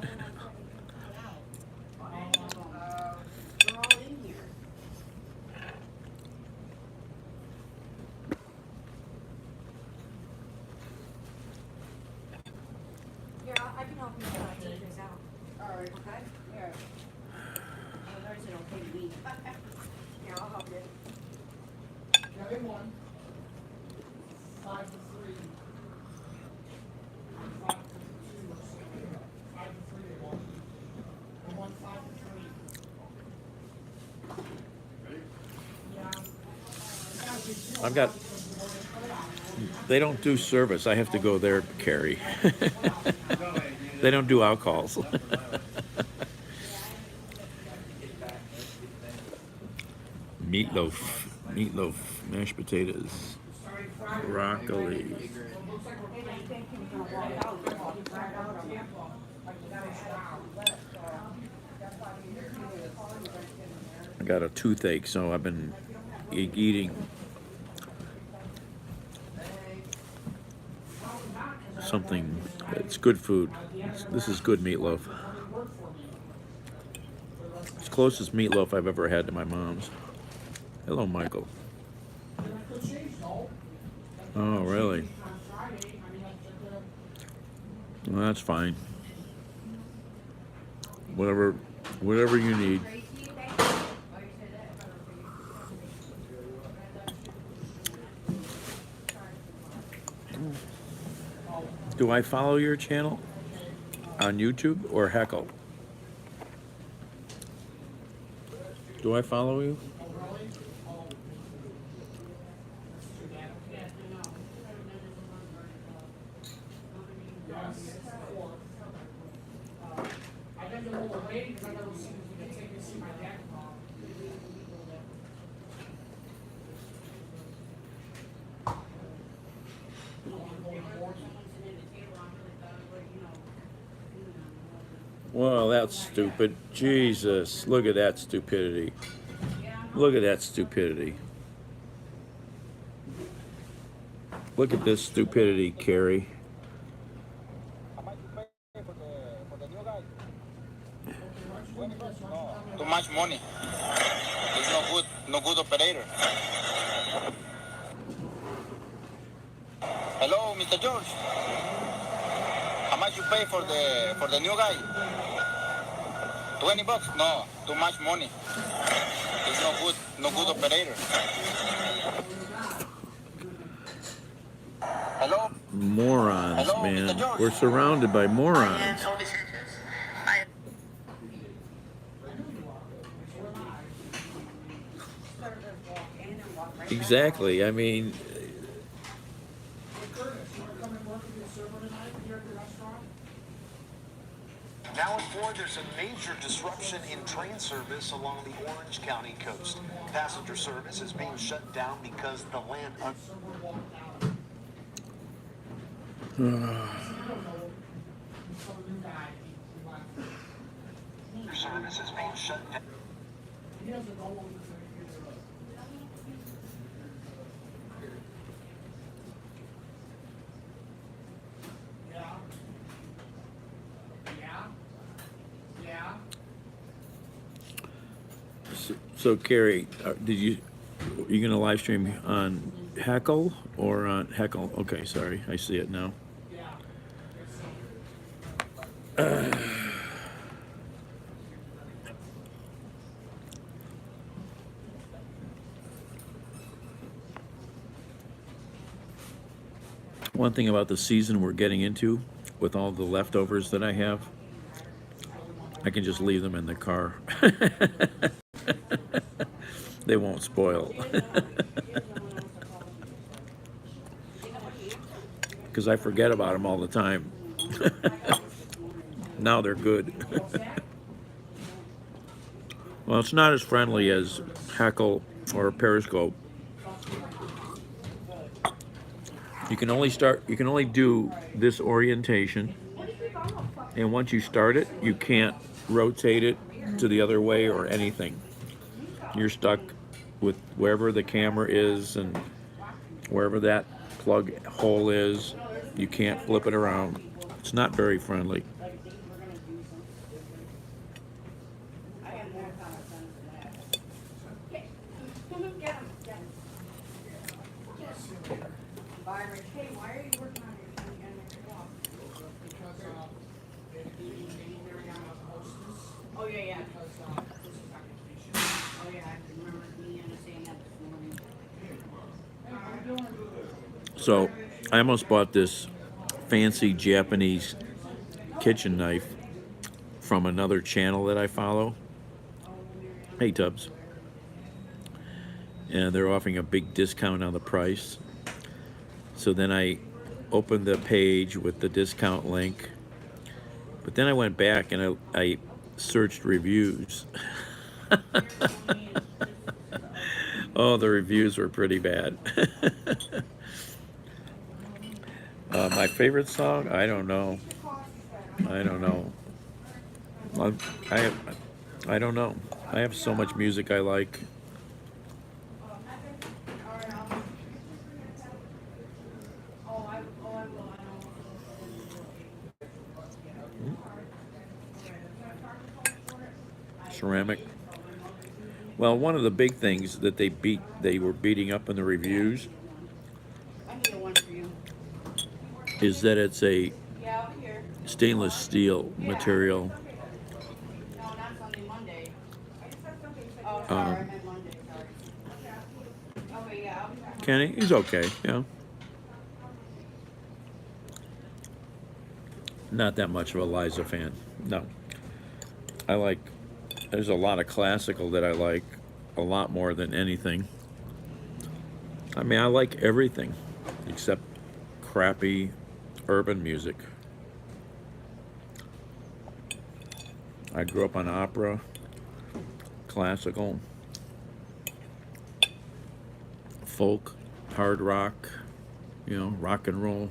all in here. Here, I can help you take these out. All right, okay? Here. Otherwise it'll pay me. Here, I'll help you. Yeah, in one. 5 to 3. 5 to 2. 5 to 3 to 1. And 1 5 to 3. Yeah. I've got. They don't do service. I have to go there, Carrie. They don't do alcohols. Meatloaf, mashed potatoes, broccoli. I got a toothache, so I've been eating something. It's good food. This is good meatloaf. It's closest meatloaf I've ever had to my mom's. Hello, Michael. Oh, really? Well, that's fine. Whatever you need. Do I follow your channel on YouTube or Heckle? Do I follow you? Oh, really? Oh. That's too bad. Okay. Yes, four. I got the little waiting because I never seen if you can take me to see my dad. Well, that's stupid. Jesus, look at that stupidity. Look at that stupidity. Look at this stupidity, Carrie. Too much money. It's no good operator. Hello, Mr. George. How much you pay for the new guy? $20? No, too much money. It's no good operator. Hello? Morons, Hello, man. Mr. George. We're surrounded by morons. Exactly. I mean, Now at 4, there's a major disruption in train service along the Orange County coast. Passenger service is being shut down because the land service is being shut down. so Carrie, you gonna live stream on Heckle or on Heckle? Okay, sorry, I see it now. One thing about the season we're getting into, with all the leftovers that I have, I can just leave them in the car. They won't spoil. Because I forget about them all the time. Now they're good. Well, it's not as friendly as Heckle or Periscope. You can only do this orientation, and once you start it, you can't rotate it to the other way or anything. You're stuck with wherever the camera is and wherever that plug hole is. You can't flip it around. It's not very friendly. Hey, why are you working on your blog? Oh, yeah, yeah. Oh, yeah, I remember me saying that this morning. So I almost bought this fancy Japanese kitchen knife from another channel that I follow. Hey, Tubbs. And they're offering a big discount on the price. So then I opened the page with the discount link. But then I went back and I searched reviews. Oh, the reviews were pretty bad. My favorite song? I don't know. I don't know. I don't know. I have so much music I like. Ceramic. Well, one of the big things that they were beating up in the reviews is that it's a stainless steel material. No, not Sunday, Monday. Oh, sorry, I meant Monday, sorry. Okay, yeah, I'll be back. Kenny, he's okay, yeah. Not that much of a Liza fan, no. There's a lot of classical that I like. a lot more than anything. I mean, I like everything except crappy urban music. I grew up on opera, classical, folk, hard rock, you know, rock and roll.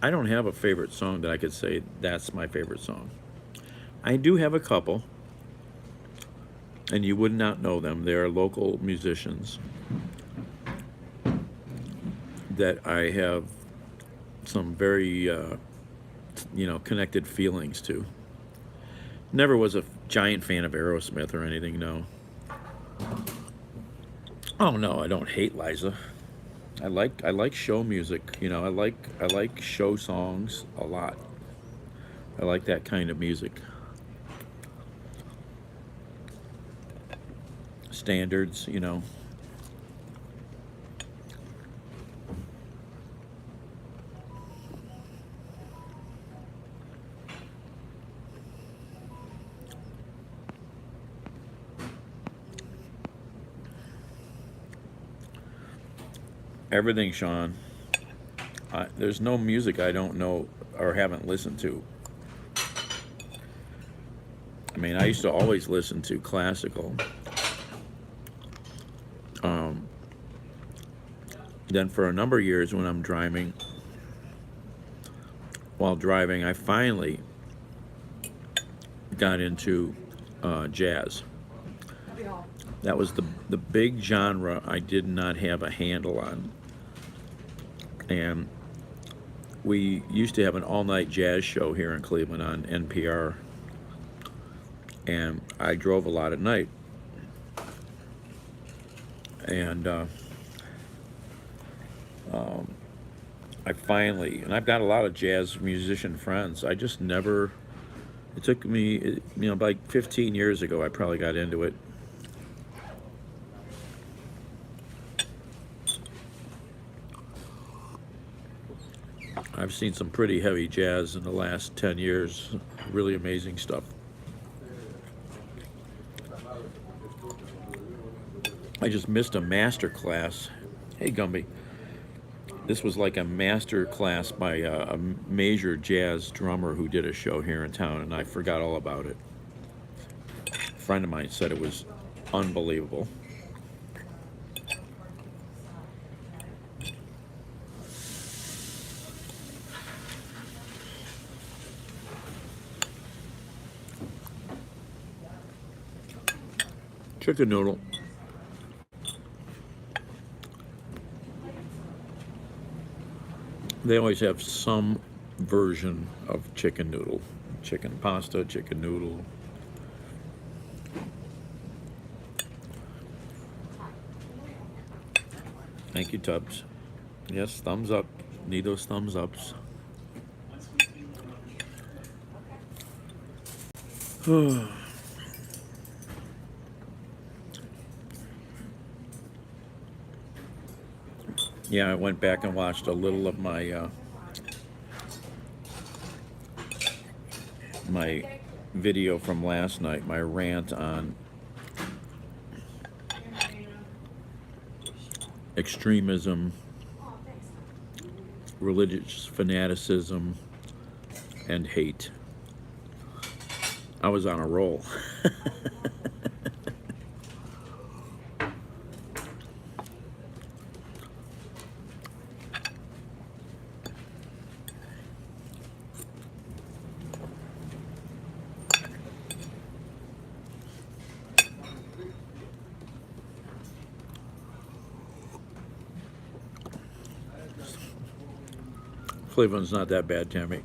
I don't have a favorite song that I could say that's my favorite song. I do have a couple, and you would not know them. They are local musicians that I have some very, you know, connected feelings to. Never was a giant fan of Aerosmith or anything, no. Oh no, I don't hate Liza. I like show music, you know. I like show songs a lot. I like that kind of music. Standards, you know. Everything, Sean. There's no music I don't know or haven't listened to. I mean, I used to always listen to classical. Then for a number of years when I'm driving, I finally got into jazz. That was the big genre I did not have a handle on. And we used to have an all-night jazz show here in Cleveland on NPR. And I drove a lot at night. And I finally, and I've got a lot of jazz musician friends. I just never, it took me, you know, like 15 years ago, I probably got into it. I've seen some pretty heavy jazz in the last 10 years. Really amazing stuff. I just missed a master class. Hey, Gumby. This was like a master class by a major jazz drummer who did a show here in town, and I forgot all about it. A friend of mine said it was unbelievable. Chicken noodle. They always have some version of chicken noodle. Chicken pasta, chicken noodle. Thank you, Tubbs. Yes, thumbs up. Need those thumbs ups. Yeah, I went back and watched a little of my my video from last night, my rant on extremism, religious fanaticism, and hate. I was on a roll. Cleveland's not that bad, Tammy.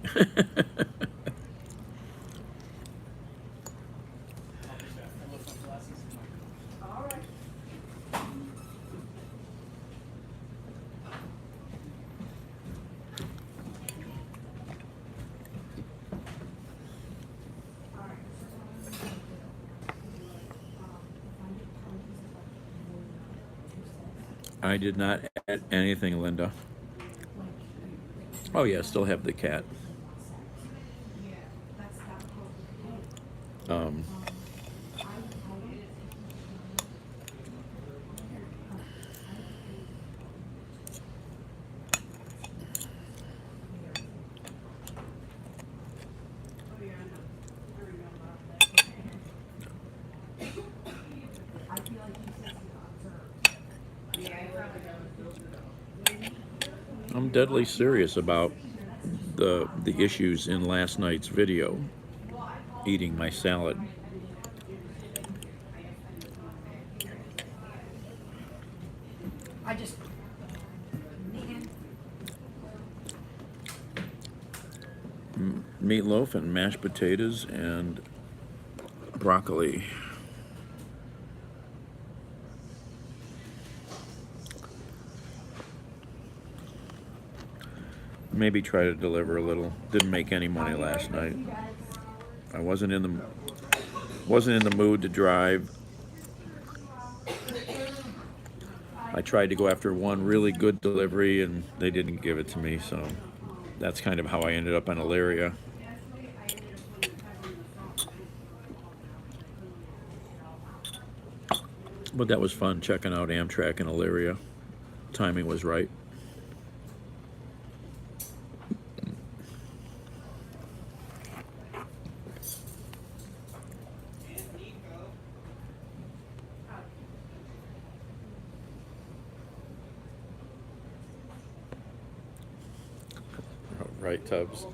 I did not add anything, Linda. Oh yeah, still have the cat. I'm deadly serious about the issues in last night's video, eating my salad. I just, man, Meatloaf and mashed potatoes and broccoli. Maybe try to deliver a little. Didn't make any money last night. I wasn't in the mood to drive. I tried to go after one really good delivery and they didn't give it to me, so that's kind of how I ended up on Elyria. But that was fun, checking out Amtrak in Elyria. Timing was right. Right, Tubbs.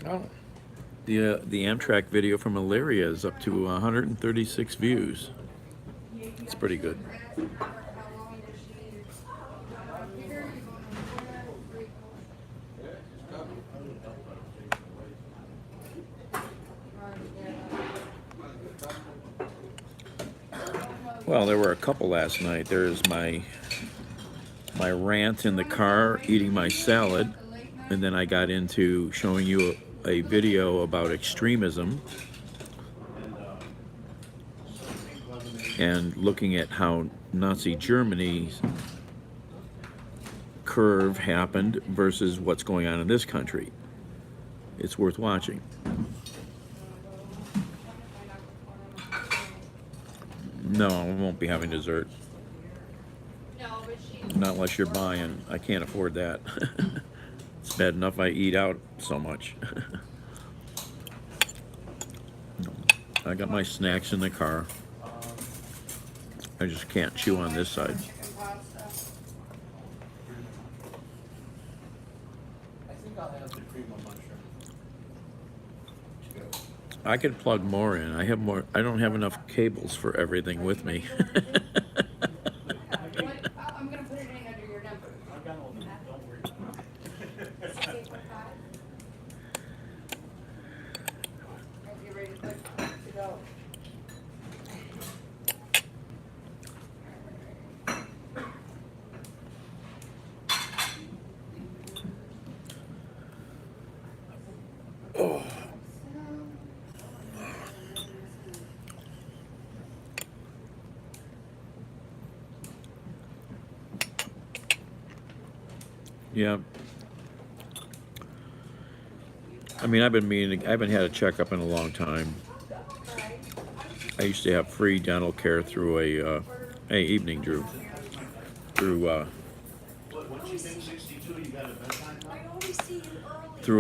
Oh, the Amtrak video from Elyria is up to 136 views. It's pretty good. Well, there were a couple last night. There's my rant in the car eating my salad, and then I got into showing you a video about extremism and looking at how Nazi Germany's curve happened versus what's going on in this country. It's worth watching. No, I won't be having dessert. Not unless you're buying. I can't afford that. It's bad enough I eat out so much. I got my snacks in the car. I just can't chew on this side. I could plug more in. I don't have enough cables for everything with me. I'm gonna put it in under your number. Get ready to go. Oh. Yeah. I mean, I haven't had a checkup in a long time. I used to have free dental care through evening, Drew. Through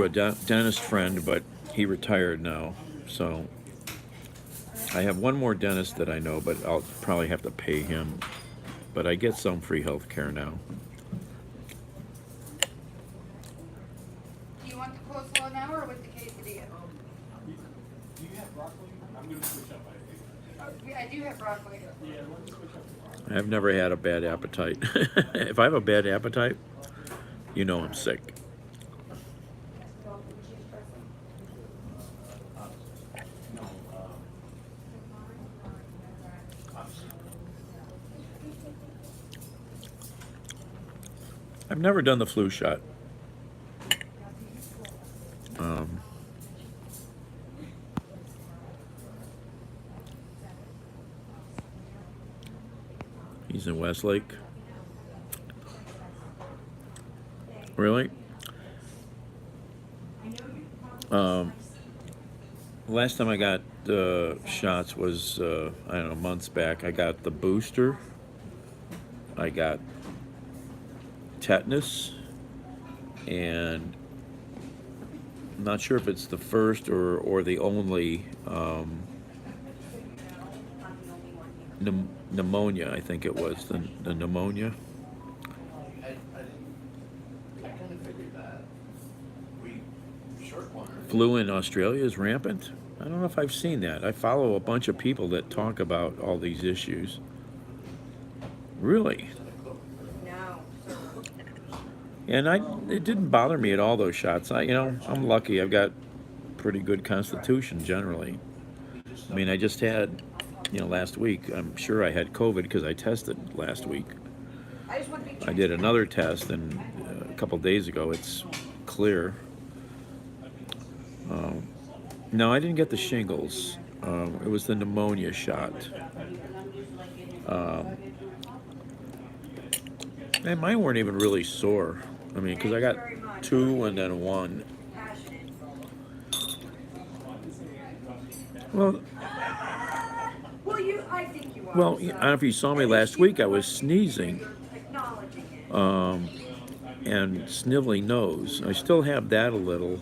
a dentist friend, but he retired now. So I have one more dentist that I know, but I'll probably have to pay him. But I get some free health care now. Do you want the coleslaw now or with the quesadilla? Do you have broccoli? I'm gonna switch up. Yeah, I do have broccoli. Yeah, let me switch up. I've never had a bad appetite. If I have a bad appetite, you know I'm sick. I've never done the flu shot. He's in Westlake. Really? Last time I got shots was, I don't know, months back. I got the booster. I got tetanus, and I'm not sure if it's the first or the only pneumonia. I think it was the pneumonia. Flu in Australia is rampant. I don't know if I've seen that. I follow a bunch of people that talk about all these issues. Really? No. And it didn't bother me at all, those shots. I'm lucky. I've got pretty good constitution generally. I mean, I just had, last week, I'm sure I had COVID because I tested last week. I did another test, and a couple days ago, it's clear. No, I didn't get the shingles. It was the pneumonia shot. And mine weren't even really sore. I mean, because I got 2 and then 1. Well, I think you are. I don't know if you saw me last week. I was sneezing and sniveling nose. I still have that a little,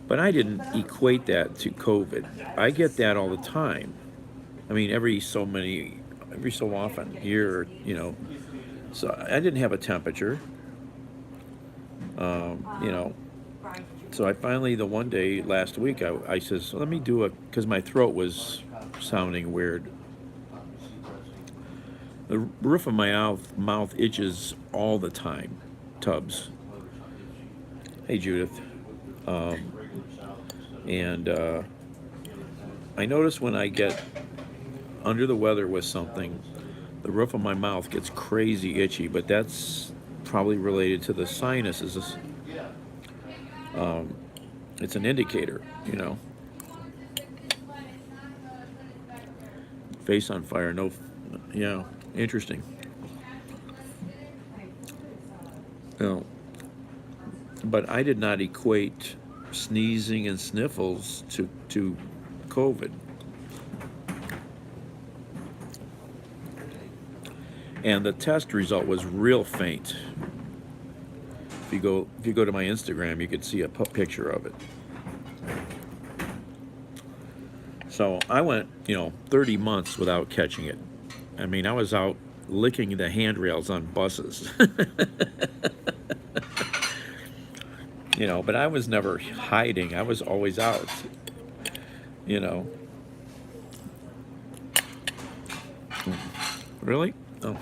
but I didn't equate that to COVID. I get that all the time. I mean, every so often, here, So I didn't have a temperature, So I finally, the one day last week, I says, let me do because my throat was sounding weird. The roof of my mouth itches all the time, Tubbs. Hey, Judith. And I notice when I get under the weather with something, the roof of my mouth gets crazy itchy, but that's probably related to the sinuses. It's an indicator, Face on fire, interesting. But I did not equate sneezing and sniffles to COVID. And the test result was real faint. If you go to my Instagram, you could see a picture of it. So I went, 30 months without catching it. I mean, I was out licking the handrails on buses. But I was never hiding. I was always out, Really? Oh.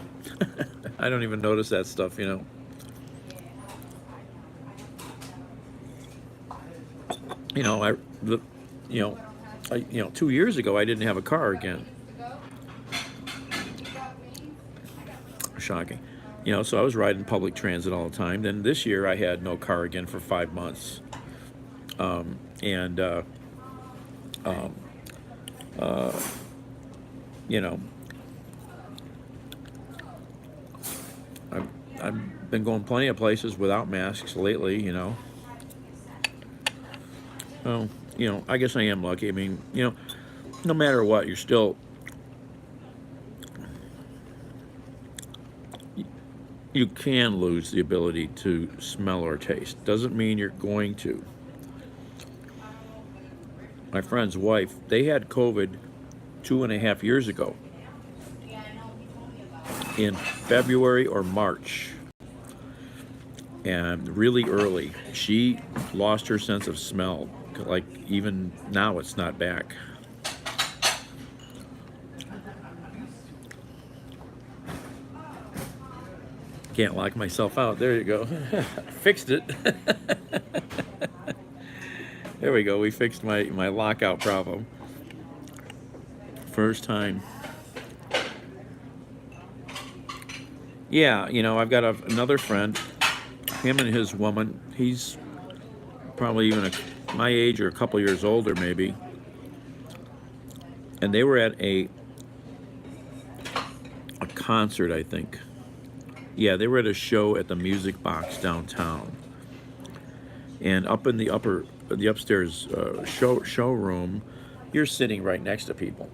I don't even notice that stuff, I 2 years ago I didn't have a car again. Shocking. So I was riding public transit all the time. Then this year I had no car again for 5 months. I've been going plenty of places without masks lately, Well, I guess I am lucky. I mean, no matter what, you're still, you can lose the ability to smell or taste. Doesn't mean you're going to. My friend's wife, they had COVID 2.5 years ago. In February or March, and really early, she lost her sense of smell. Like, even now it's not back. Can't lock myself out. There you go. Fixed it. There we go. We fixed my lockout problem. First time. Yeah, I've got another friend, him and his woman, he's probably even my age or a couple years older maybe, and they were at a concert, I think. Yeah, they were at a show at the Music Box downtown, and up in the upstairs showroom, you're sitting right next to people,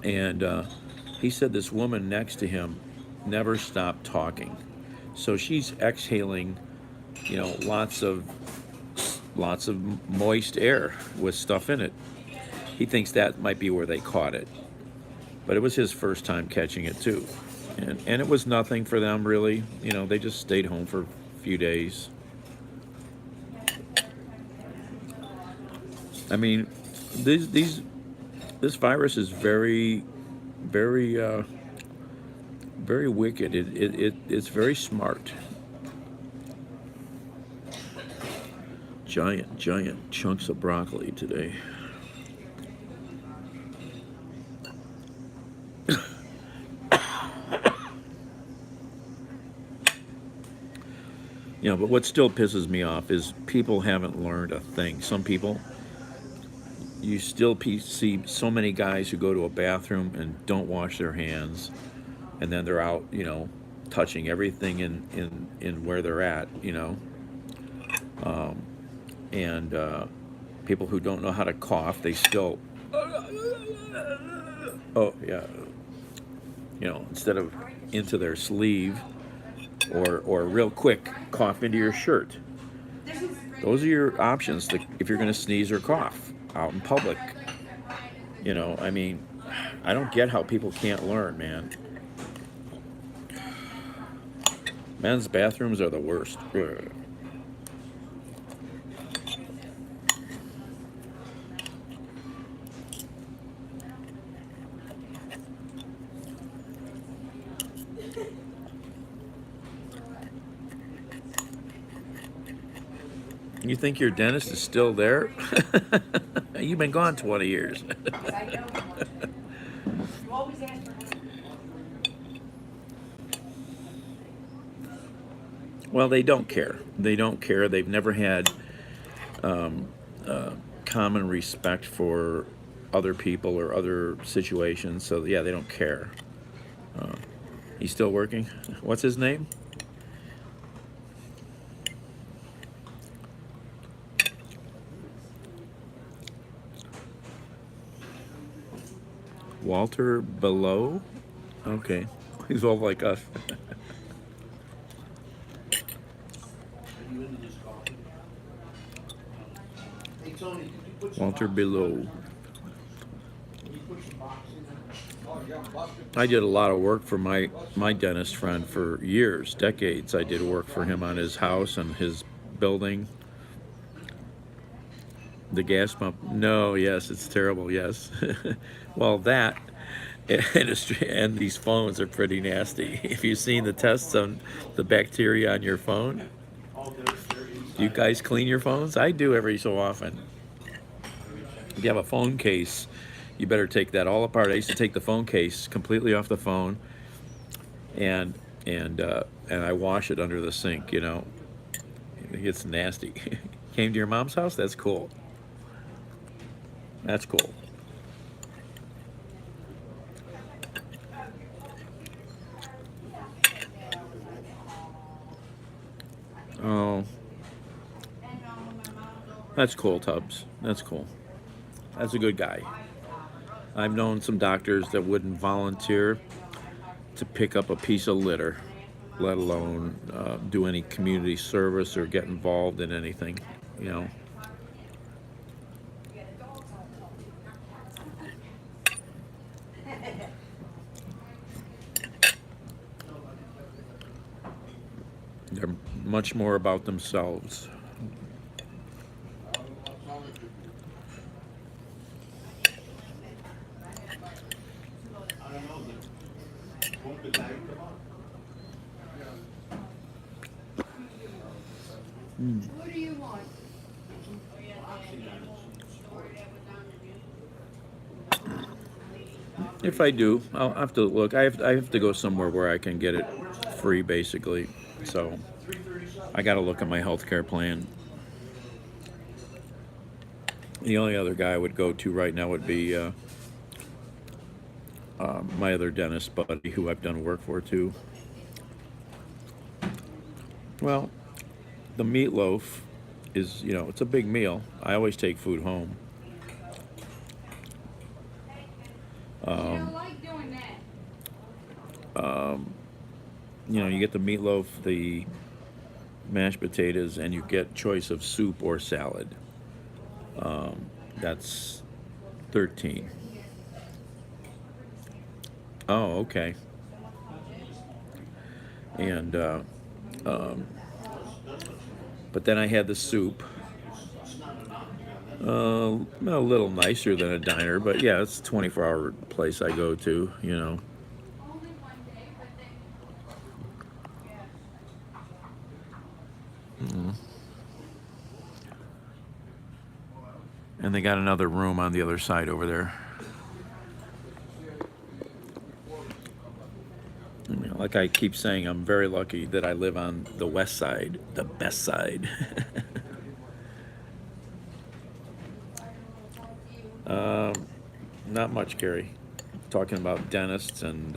and he said this woman next to him never stopped talking. So she's exhaling, you know, lots of moist air with stuff in it. He thinks that might be where they caught it, but it was his first time catching it too, and it was nothing for them really. You know, they just stayed home for a few days. I mean, this virus is very wicked. It's very smart. Giant chunks of broccoli today. You know, but what still pisses me off is people haven't learned a thing. Some people, you still see so many guys who go to a bathroom and don't wash their hands, and then they're out, you know, touching everything in where they're at, you know. And people who don't know how to cough, they still, oh yeah, you know, instead of into their sleeve, or real quick cough into your shirt. Those are your options if you're going to sneeze or cough out in public. You know, I mean, I don't get how people can't learn, man. Men's bathrooms are the worst. You think your dentist is still there? You've been gone 20 years. Well, they don't care. They don't care. They've never had common respect for other people or other situations. So, yeah, they don't care. He's still working? What's his name? Walter Below? Okay. He's all like us. Walter Below. I did a lot of work for my dentist friend for years, decades. I did work for him on his house and his building. The gas pump. No, yes, it's terrible, yes. Well, that industry and these phones are pretty nasty. If you've seen the tests on the bacteria on your phone, do you guys clean your phones? I do every so often. If you have a phone case, you better take that all apart. I used to take the phone case completely off the phone, and I wash it under the sink. You know, it gets nasty. Came to your mom's house? That's cool. That's cool. Oh, that's cool, Tubbs. That's cool. That's a good guy. I've known some doctors that wouldn't volunteer to pick up a piece of litter, let alone do any community service or get involved in anything, you know. They're much more about themselves. What do you want? If I do, I'll have to look. I have to go somewhere where I can get it free, basically. So I got to look at my healthcare plan. The only other guy I would go to right now would be my other dentist buddy, who I've done work for too. Well, the meatloaf is, you know, it's a big meal. I always take food home. I don't like doing that. you know, you get the meatloaf, the mashed potatoes, and you get choice of soup or salad. That's 13. Oh, okay. And but then I had the soup. A little nicer than a diner, but yeah, it's a 24-hour place I go to, you know. And they got another room on the other side over there. I mean, like I keep saying, I'm very lucky that I live on the west side, the best side. Not much, Gary. Talking about dentists and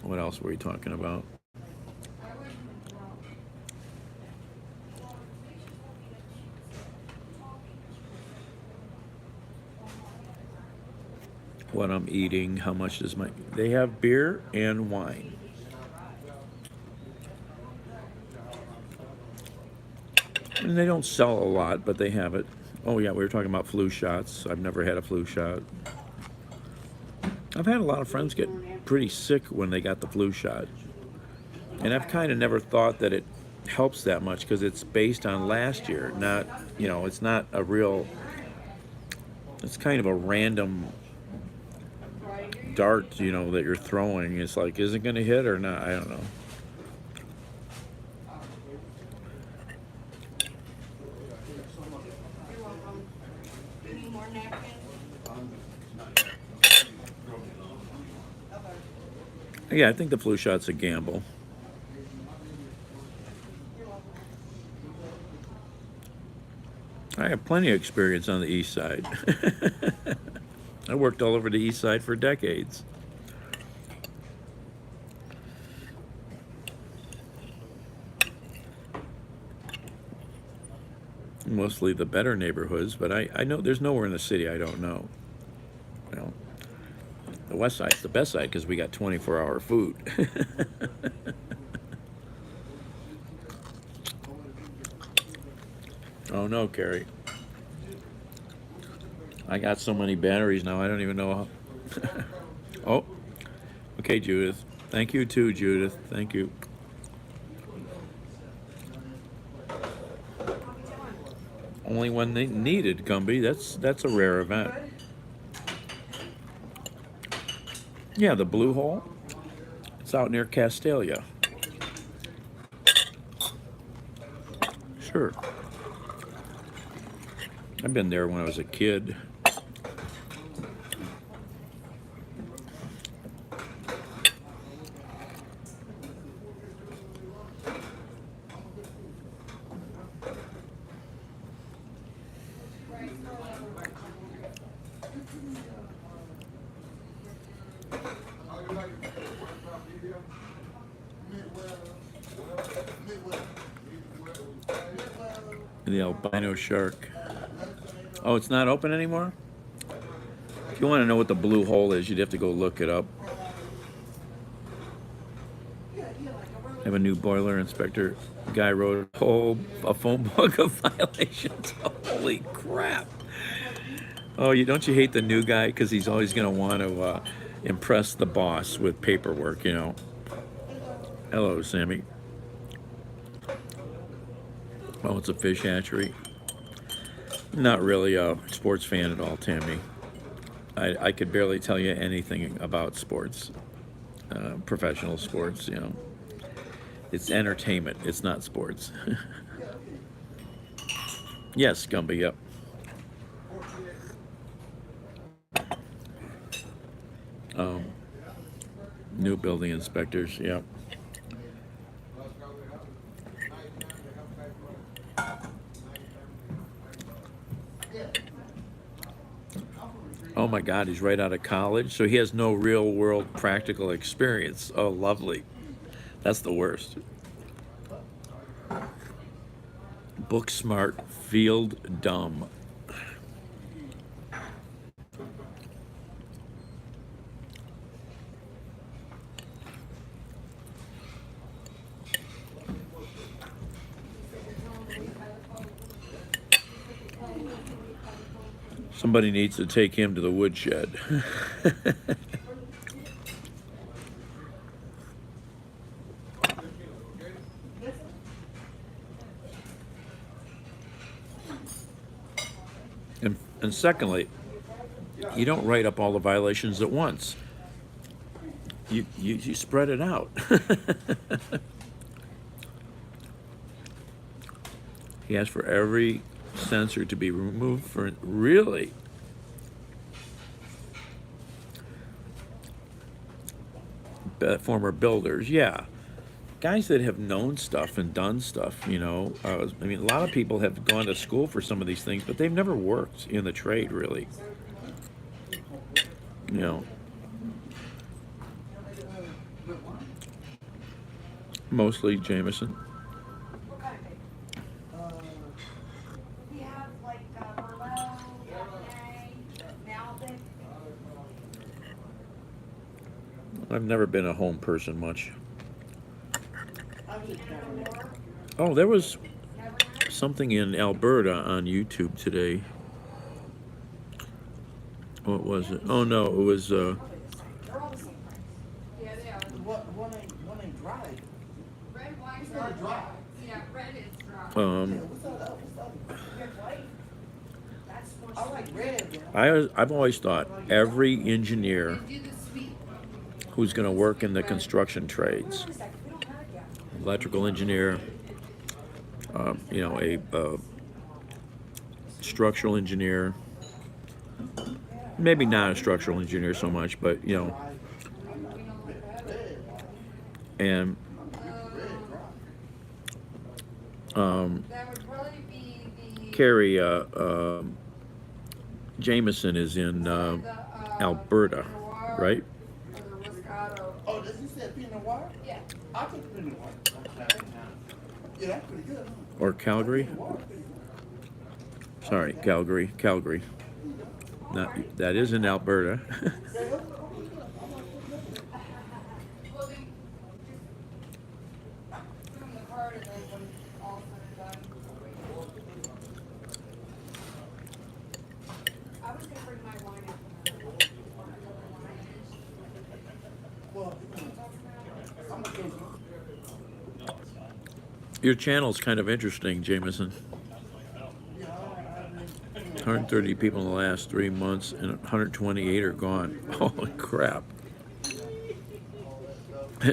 what else were we talking about? What I'm eating, how much is my... They have beer and wine. And they don't sell a lot, but they have it. Oh yeah, we were talking about flu shots. I've never had a flu shot. I've had a lot of friends get pretty sick when they got the flu shot. And I've kind of never thought that it helps that much because it's based on last year, not, you know, it's not a real... It's kind of a random dart, you know, that you're throwing. It's like, is it going to hit or not? I don't know. You're welcome. You need more napkins? Okay. Yeah, I think the flu shot's a gamble. I have plenty of experience on the east side. I worked all over the east side for decades. Mostly the better neighborhoods, but I know there's nowhere in the city I don't know. Well, the west side's the best side because we got 24-hour food. Oh no, Carrie. I got so many batteries now, I don't even know how. Oh, okay, Judith. Thank you too, Judith. Thank you. Only when they needed, Gumby. That's a rare event. Yeah, the Blue Hole. It's out near Castalia. Sure. I've been there when I was a kid. The albino shark. Oh, it's not open anymore? If you want to know what the Blue Hole is, you'd have to go look it up. I have a new boiler inspector. Guy wrote a phone book of violations. Holy crap. Oh, don't you hate the new guy? Because he's always going to want to impress the boss with paperwork, you know. Hello, Sammy. Oh, it's a fish hatchery. Not really a sports fan at all, Tammy. I could barely tell you anything about sports, professional sports, you know. It's entertainment, it's not sports. Yes, Gumby, yep. New building inspectors, yep. Oh my God, he's right out of college, so he has no real world practical experience. Oh, lovely. That's the worst. Book smart, field dumb. Somebody needs to take him to the woodshed. And secondly, you don't write up all the violations at once. You spread it out. He asked for every sensor to be removed for really. Former builders, yeah. Guys that have known stuff and done stuff, you know. I mean, a lot of people have gone to school for some of these things, but they've never worked in the trade, really. You know. Mostly Jameson. We have like Merlot, Cabernet, Malbec. I've never been a home person much. Oh, there was something in Alberta on YouTube today. What was it? Oh no, it was They're all the same price. Yeah, they are. One ain't dry. Red wine's not dry. Yeah, red is dry. What's that? Red white? That's more I like red. I've always thought every engineer Do the sweet. who's going to work in the construction trades, We don't have it yet. electrical engineer, you know, a structural engineer, maybe not a structural engineer so much, but you know, and That would probably be the. Carrie Jameson is in Alberta, right? Or the Moscato. Oh, does you say Pinot Noir? Yeah. I'll take Pinot Noir. Yeah, that's pretty good. Or Calgary? Sorry, Calgary. Not, that is in Alberta. Well, then, just put in the card and then when all said and done. I was gonna bring my wine out. Well, I'm gonna take Your channel's kind of interesting, Jameson. 130 people in the last 3 months, and 128 are gone. Holy crap.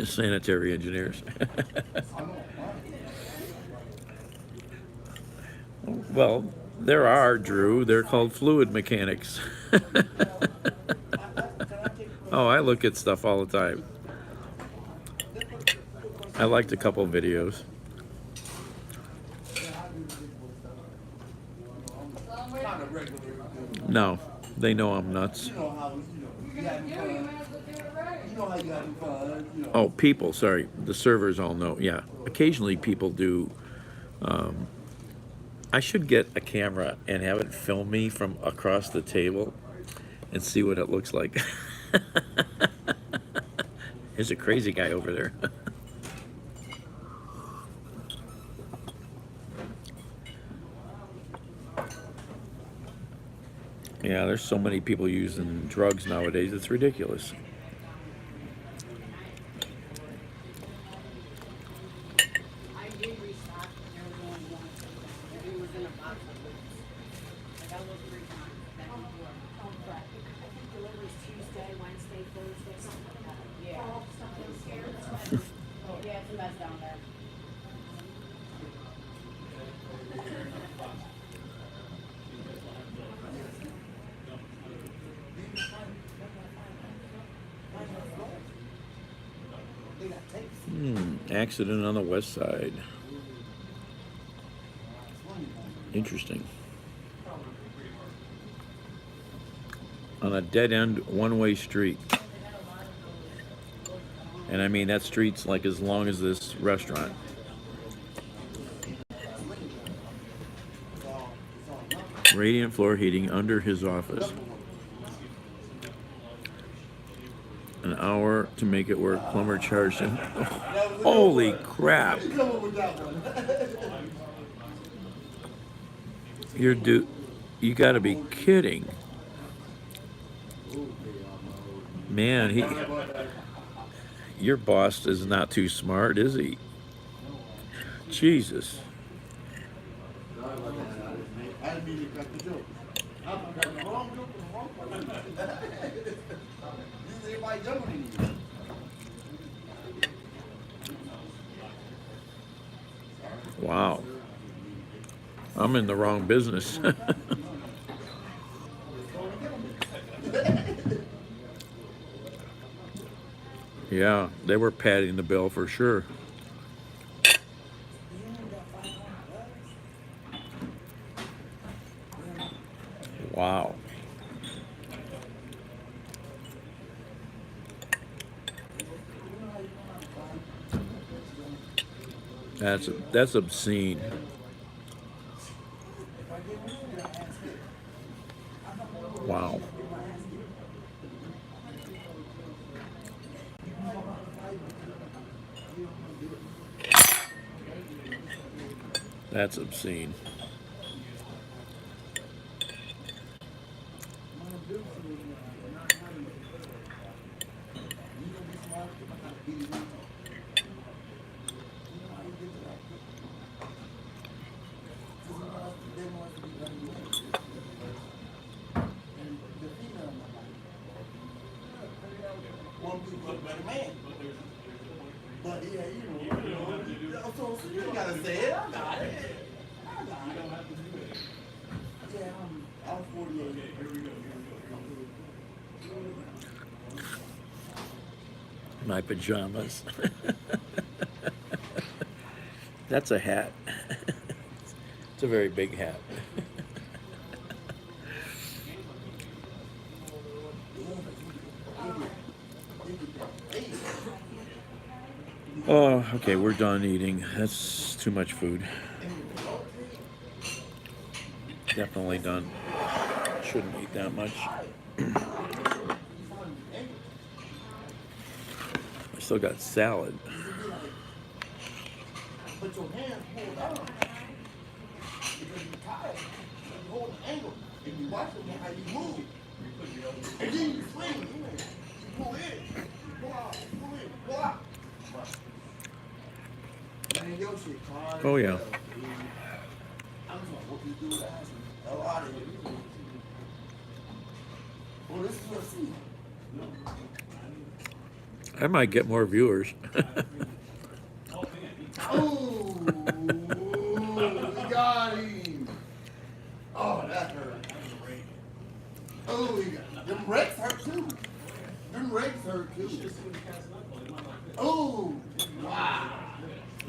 Sanitary engineers. Well, there are, Drew. They're called fluid mechanics. Oh, I look at stuff all the time. I liked a couple videos. kind of regular. No, they know I'm nuts. You know how, you having fun. You know how you having fun. You know. Oh, people, sorry. The servers all know. Yeah. Occasionally people do. I should get a camera and have it film me from across the table and see what it looks like. There's a crazy guy over there. Yeah, there's so many people using drugs nowadays, it's ridiculous. I did restock, but there was only one. It was in a box of boots. Like I looked 3 times. That didn't work. Oh, correct. I think delivery's Tuesday, Wednesday, Thursday, something like that. Yeah. All stuff downstairs. Oh, yeah, it's a mess down there. Accident on the west side. Interesting. On a dead-end one-way street. And I mean, that street's like as long as this restaurant. Radiant floor heating under his office. An hour to make it work. Plumber charged him. Holy crap. You're You gotta be kidding. Man, your boss is not too smart, is he? Jesus. I didn't mean to cut the joke. I'm cutting the wrong joke on the wrong person. Usually everybody jumping in you. Wow. I'm in the wrong business. Yeah, they were padding the bill for sure. Wow. That's obscene. Wow. That's obscene. One people look better man. But yeah, you know, so you gotta say it. I got it. I got it. Yeah, I'm 48. Here we go. My pajamas. That's a hat. It's a very big hat. Oh, okay, we're done eating. That's too much food. Definitely done. Shouldn't eat that much. I still got salad. But your hands pull down. Because you're tired. You hold the angle. And you watch them how you move. And then you swing. You pull in. You pull out. Pull in. Pull out. Man, your shit hard. Oh, yeah. I'm just gonna whoop you through the ass and hell out of here. Well, this is UFC. I might get more viewers. Oh, we got him. Oh, that hurt. Oh, we got them Rex hurt too. Them Rex hurt too. Oh, wow.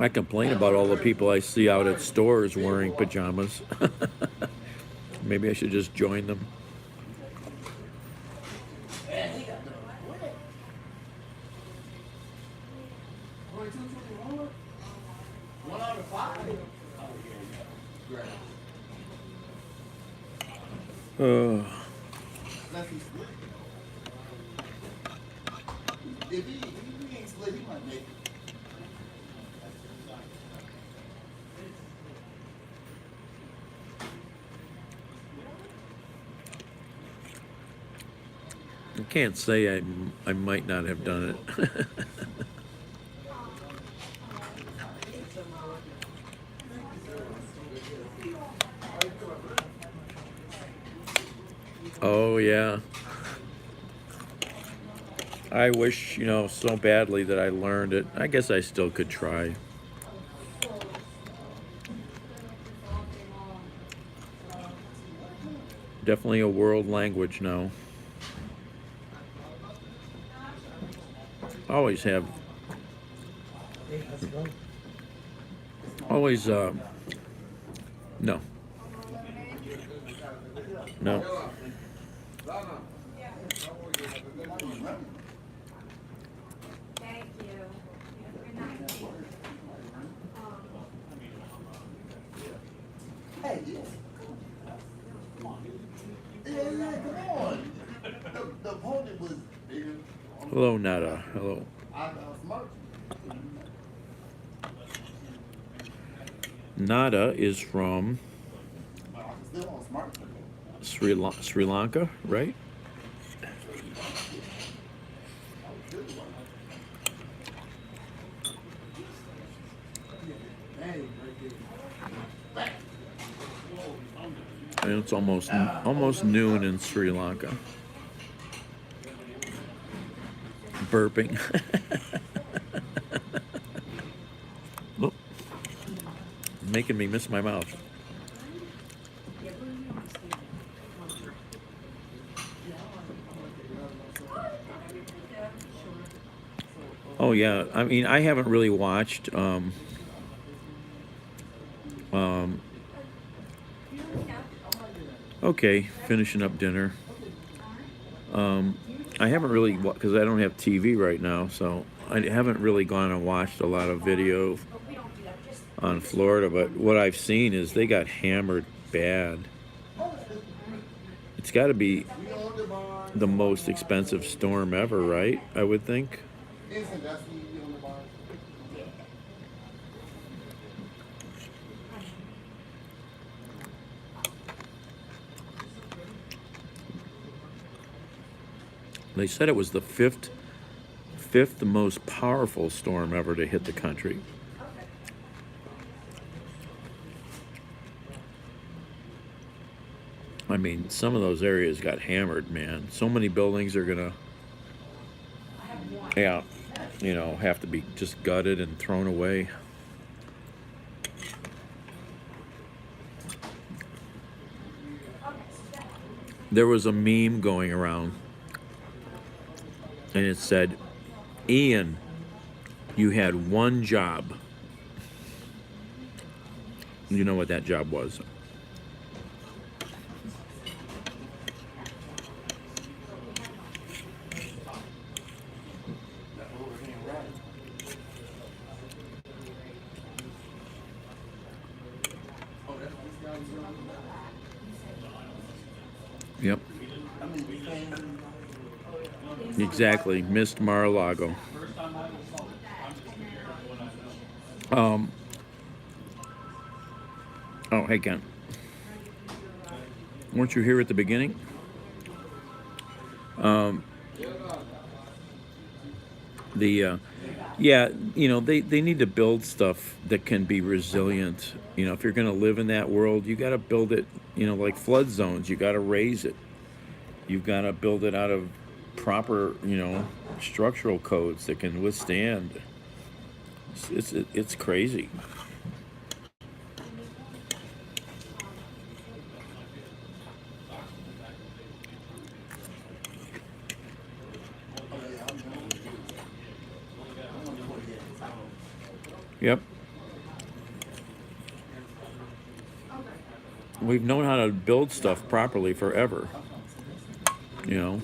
I complain about all the people I see out at stores wearing pajamas. Maybe I should just join them. Man, he got them. 22, 21? 1 out of 5? Great. Unless he's split. If he ain't split, he might make it. I can't say I might not have done it. Oh, yeah. I wish, so badly that I learned it. I guess I still could try. Definitely a world language now. Always have. Always, no. No. Thank you. Hey, yeah. Come on. Yeah, come on. The opponent was bigger. Hello, Nada. Hello. I smart. Nada is from Still on smart. Sri Lanka, right? And it's almost noon in Sri Lanka. Burping. Look, making me miss my mouth. Oh yeah, I mean, I haven't really watched okay, finishing up dinner. I haven't really, because I don't have TV right now, so I haven't really gone and watched a lot of video on Florida, but what I've seen is they got hammered bad. It's got to be the most expensive storm ever, right? I would think. They said it was the fifth most powerful storm ever to hit the country. I mean, some of those areas got hammered, man. So many buildings are gonna, yeah, you know, have to be just gutted and thrown away. There was a meme going around, and it said, Ian, you had one job. You know what that job was? Yep. Exactly. Missed Mar-a-Lago. Oh, hey, Ken. Weren't you here at the beginning? Yeah, you know, they need to build stuff that can be resilient. You know, if you're going to live in that world, you got to build it, you know, like flood zones. You got to raise it. You've got to build it out of proper, you know, structural codes that can withstand. It's crazy. Yep. We've known how to build stuff properly forever. You know.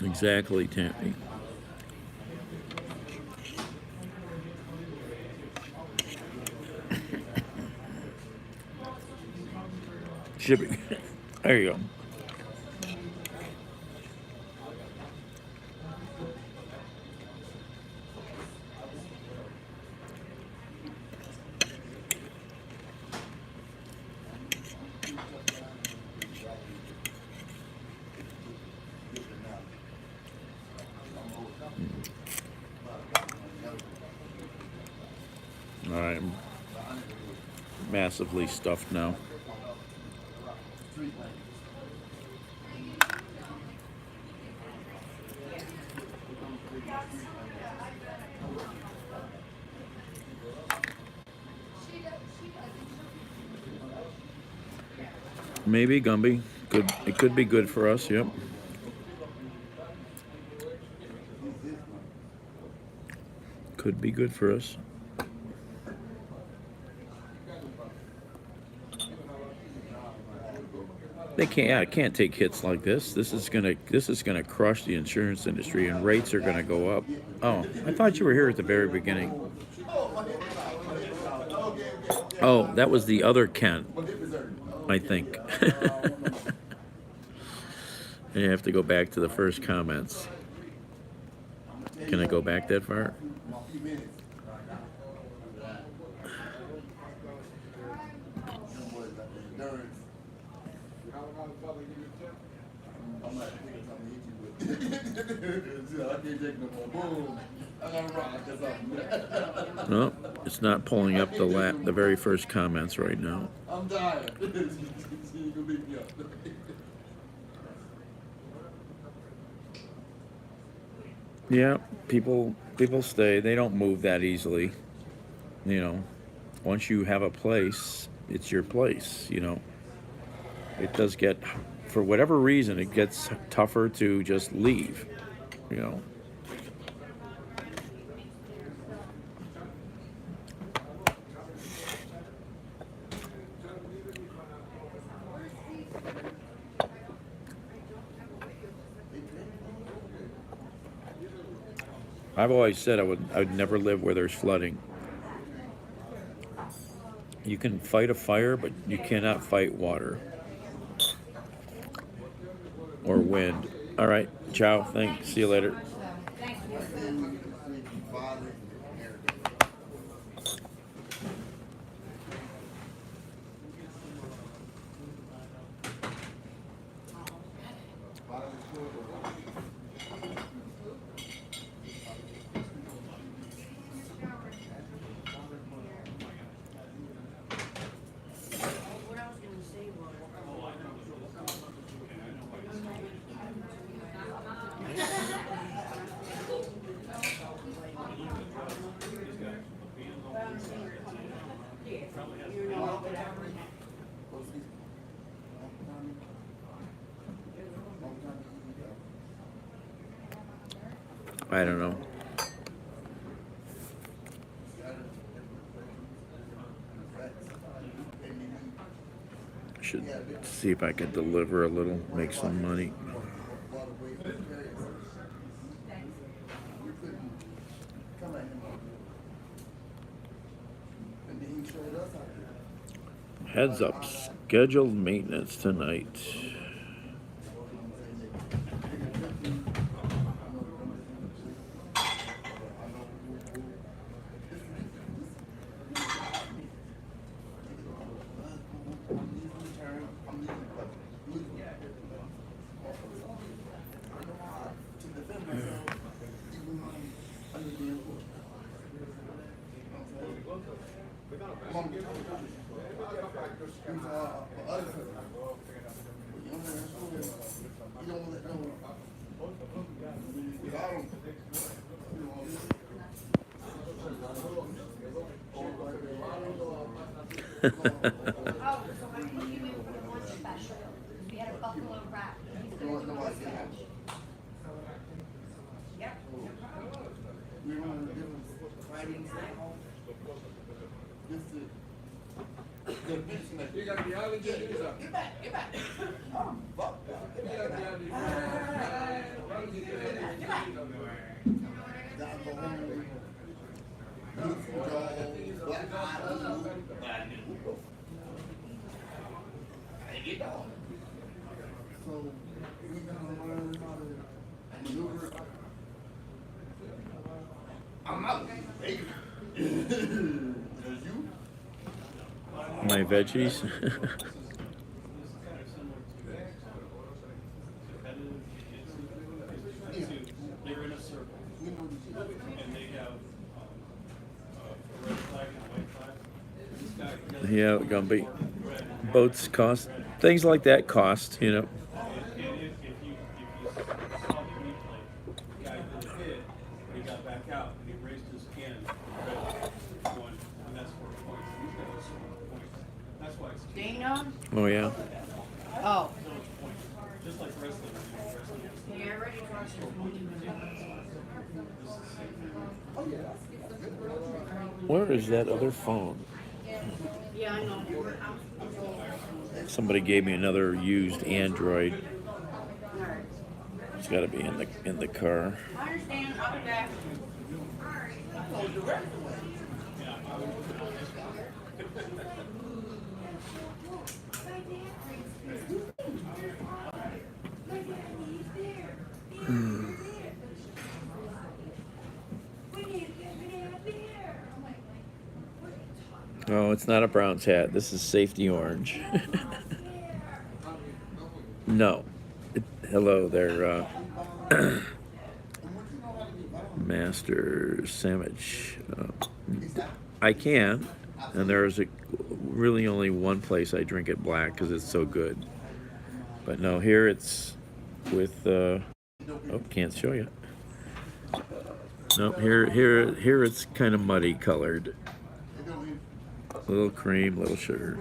Exactly, Tammy. Shipping. There you go. All right, I'm massively stuffed now. Maybe Gumby. Good. It could be good for us. Yep. Could be good for us. They can't. Yeah, can't take hits like this. This is gonna crush the insurance industry, and rates are gonna go up. Oh, I thought you were here at the very beginning. Oh, that was the other Ken, I think. You have to go back to the first comments. Can I go back that far? A few minutes. I'm not thinking something to hit you with. I can't take no more. Boom. I gotta rock or something. No, it's not pulling up the very first comments right now. I'm tired. You can beat me up. Yeah, people stay. They don't move that easily. You know, once you have a place, it's your place. You know, it does get, for whatever reason, it gets tougher to just leave. You know. I've always said I would never live where there's flooding. You can fight a fire, but you cannot fight water or wind. All right, ciao. Thanks. See you later. What I was gonna say was, I don't know. Should see if I could deliver a little, make some money. Heads up, scheduled maintenance tonight. oh, so I put you in for the lunch special. We had a buffalo wrap. He's gonna do a sandwich. Yep. Get back, get back. Oh, fuck. Get back. So we gonna learn how to maneuver. I'm out. Hey. There's you. My veggies. They're in a circle, and they have a red flag and a white flag. This guy, Yeah, gonna be boats cost, things like that cost, you know. and if you saw the replay, the guy who hit, he got back out and he raised his hand, red one, and that's 4 points. These guys are 4 points. That's why it's two. Dana? Oh yeah. Oh. So it's points, just like wrestling. Yeah, ready for us. Where is that other phone? Yeah, I know. Somebody gave me another used Android. It's got to be in the car. I understand, I'll be back. it's not a Browns hat. This is safety orange. No. Hello there, Master Sandwich. I can, and there's really only one place I drink it black because it's so good. But no, here it's with, oh, can't show you. Nope, here it's kind of muddy colored. A little cream, little sugar.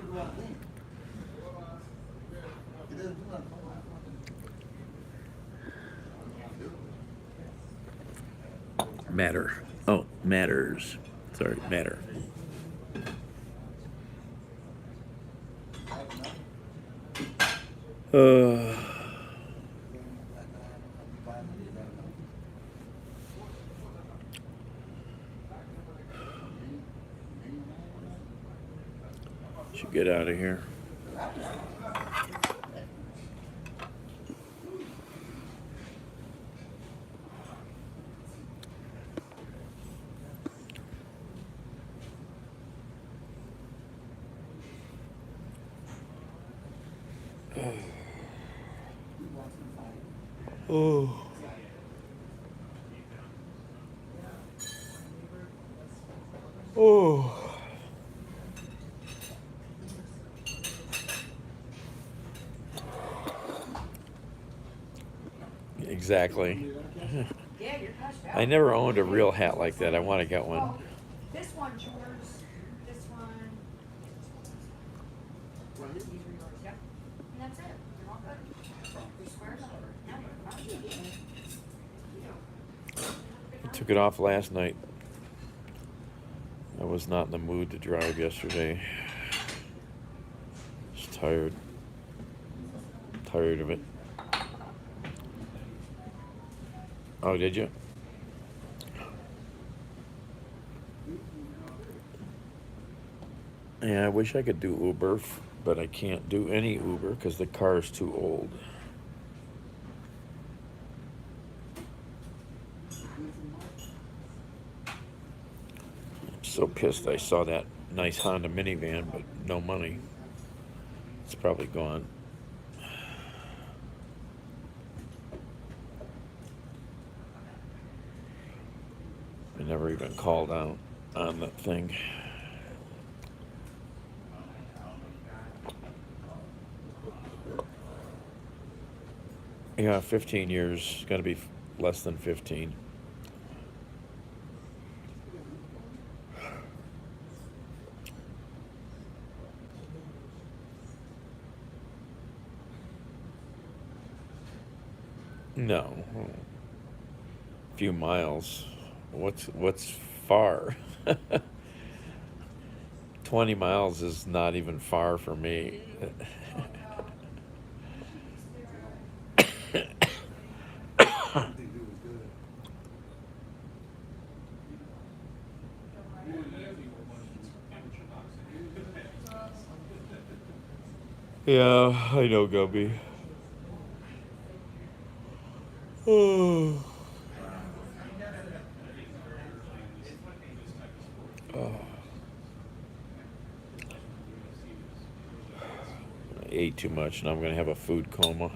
Matter. Oh, matters. Sorry, matter. Should get out of here. Oh. Oh. Exactly. I never owned a real hat like that. I want to get one. This one's yours. This one. These are yours, yep. And that's it. You're all good. We swear I took it off last night. I was not in the mood to drive yesterday. Just tired. Tired of it. Oh, did you? Yeah, I wish I could do Uber, but I can't do any Uber because the car is too old. I'm so pissed I saw that nice Honda minivan, but no money. It's probably gone. I never even called out on that thing. Yeah, 15 years. Got to be less than 15. No. A few miles. What's far? 20 miles is not even far for me. Yeah, I know, Gubby. Oh. I ate too much and I'm going to have a food coma.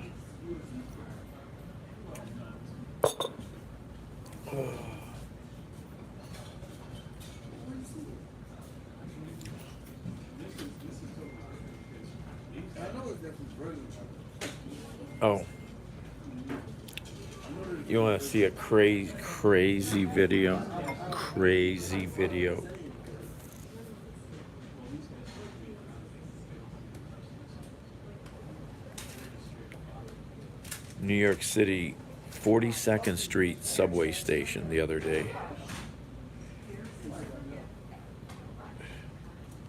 Oh. You want to see a crazy video? Crazy video. New York City, 42nd Street subway station the other day.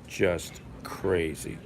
Just crazy.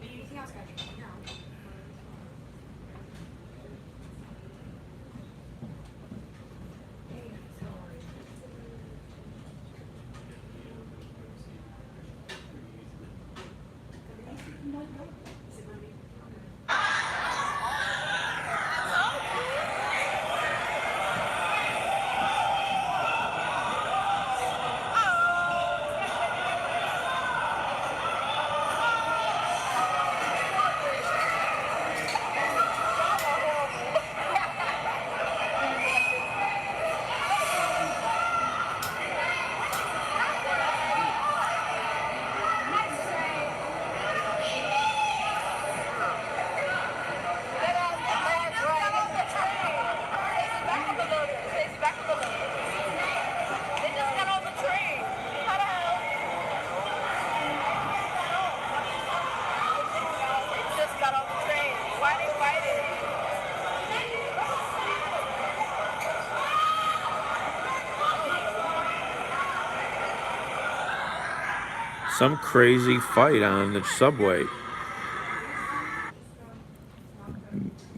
Some crazy fight on the subway.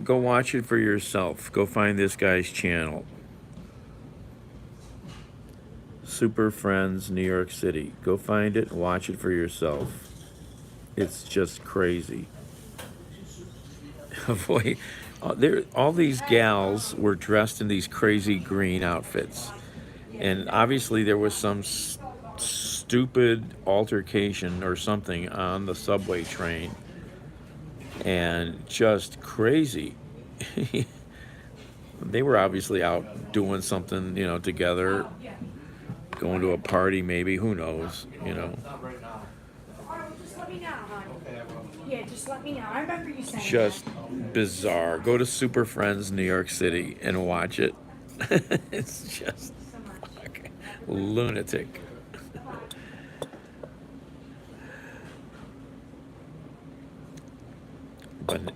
Go watch it for yourself. Go find this guy's channel. Super Friends, New York City. Go find it and watch it for yourself. It's just crazy. Boy, all these gals were dressed in these crazy green outfits. And obviously there was some stupid altercation or something on the subway train. And just crazy. They were obviously out doing something, you know, together. Going to a party maybe, who knows, you know. Just let me know, hon. Yeah, just let me know. I remember you saying Just bizarre. Go to Super Friends New York City and watch it. It's just lunatic.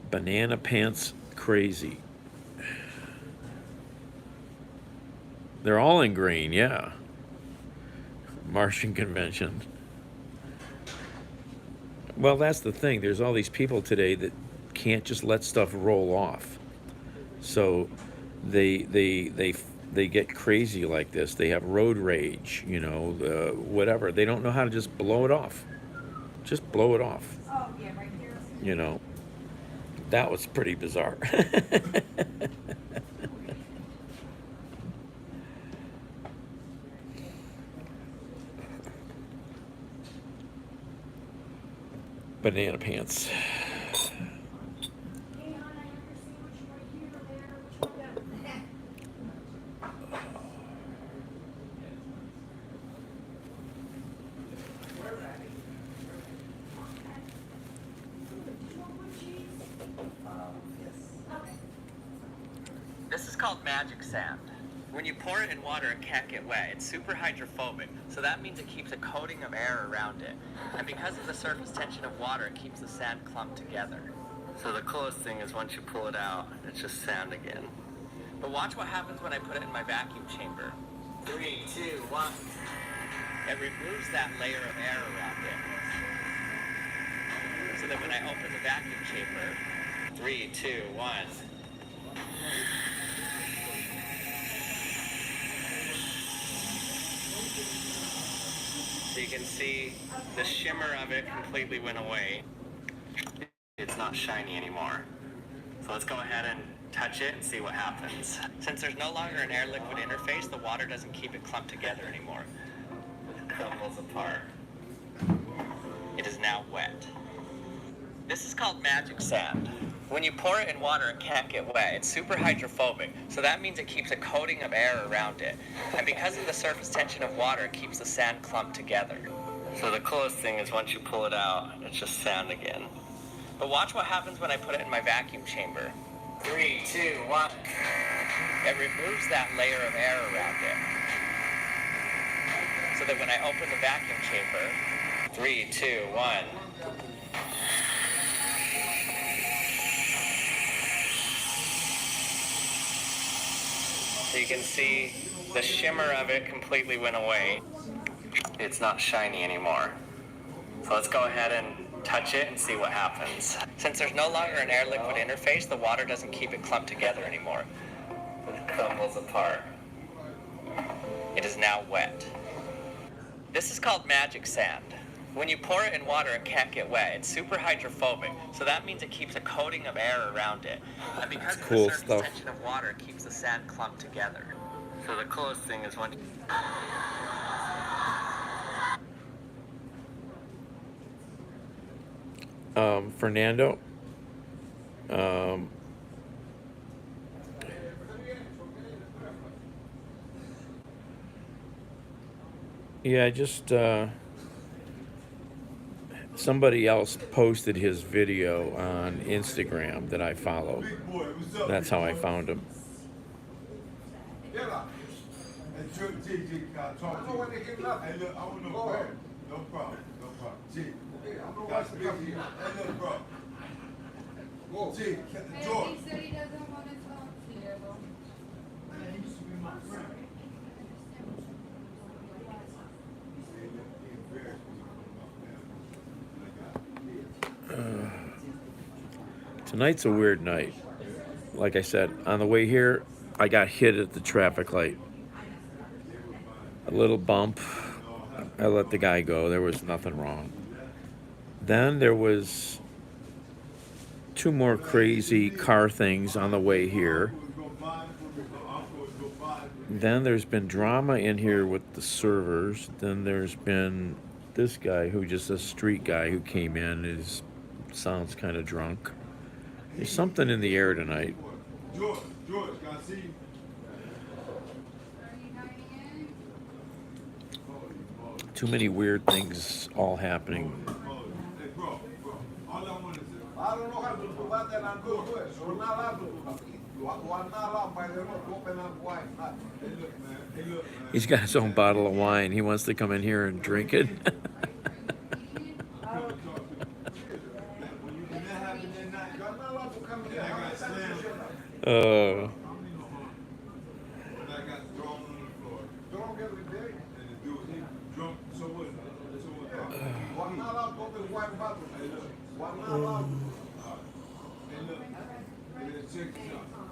Banana Pants Crazy. They're all in green, yeah. Martian Convention. Well, that's the thing. There's all these people today that can't just let stuff roll off. So they get crazy like this. They have road rage, you know, whatever. They don't know how to just blow it off. Just blow it off. Oh, yeah, right here. You know, that was pretty bizarre. Banana Pants. This is called magic sand. When you pour it in water, it can't get wet. It's super hydrophobic, so that means it keeps a coating of air around it. And because of the surface tension of water, it keeps the sand clumped together. So the coolest thing is once you pull it out, it's just sand again. But watch what happens when I put it in my vacuum chamber. 3, 2, 1. It removes that layer of air around it. So that when I open the vacuum chamber, 3, 2, 1. So you can see the shimmer of it completely went away. It's not shiny anymore. So let's go ahead and touch it and see what happens. Since there's no longer an air-liquid interface, the water doesn't keep it clumped together anymore. It crumbles apart. It is now wet. This is called magic sand. When you pour it in water, it can't get wet. It's super hydrophobic, so that means it keeps a coating of air around it. And because of the surface tension of water, it keeps the sand clumped together. So the coolest thing is once you pull it out, it's just sand again. But watch what happens when I put it in my vacuum chamber. 3, 2, 1. It removes that layer of air around it. So that when I open the vacuum chamber, 3, 2, 1. So you can see the shimmer of it completely went away. It's not shiny anymore. So let's go ahead and touch it and see what happens. Since there's no longer an air-liquid interface, the water doesn't keep it clumped together anymore. It crumbles apart. It is now wet. This is called magic sand. When you pour it in water, it can't get wet. It's super hydrophobic, so that means it keeps a coating of air around it. And because of the surface tension of water, it keeps the sand clumped together. So the coolest thing is when... Fernando, yeah, just somebody else posted his video on Instagram that I follow. That's how I found him. No problem. G, that's big. Hey, look, bro. Whoa. G, George. He said he doesn't want to talk to you. He used to be my friend. Tonight's a weird night. Like I said, on the way here, I got hit at the traffic light. A little bump. I let the guy go. There was nothing wrong. Then there was 2 more crazy car things on the way here. Then there's been drama in here with the servers. Then there's been this guy who just a street guy who came in. Sounds kind of drunk. There's something in the air tonight. George, can I see you? Too many weird things all happening. Hey, bro, all I want to say, I don't know how to do that and I'm good. So we're not allowed to do that. We're not allowed by the law to open up wine. Hey, look, man. Hey, look, man. He's got his own bottle of wine. He wants to come in here and drink it.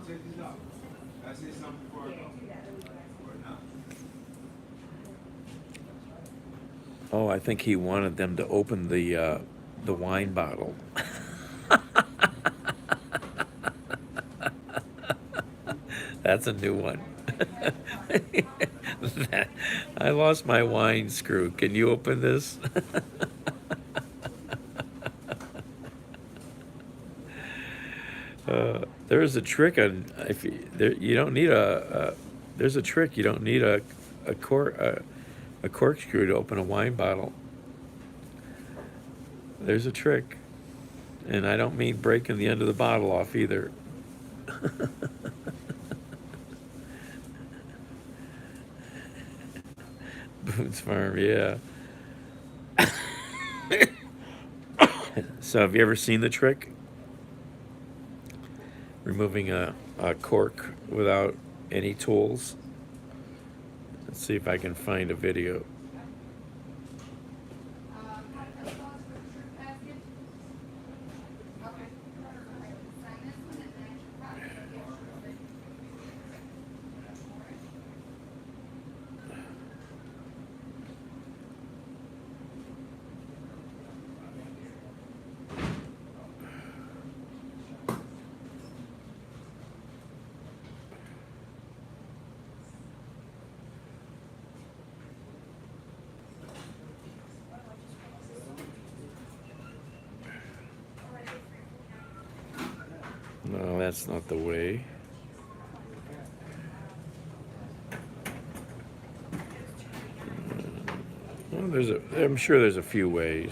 Check this out. I say something before I go. Oh, I think he wanted them to open the wine bottle. That's a new one. I lost my wine screw. Can you open this? There's a trick on if you don't need there's a trick. You don't need a corkscrew to open a wine bottle. There's a trick, and I don't mean breaking the end of the bottle off either. Boone's Farm, yeah. So have you ever seen the trick? Removing a cork without any tools. Let's see if I can find a video. No, that's not the way. Well, I'm sure there's a few ways.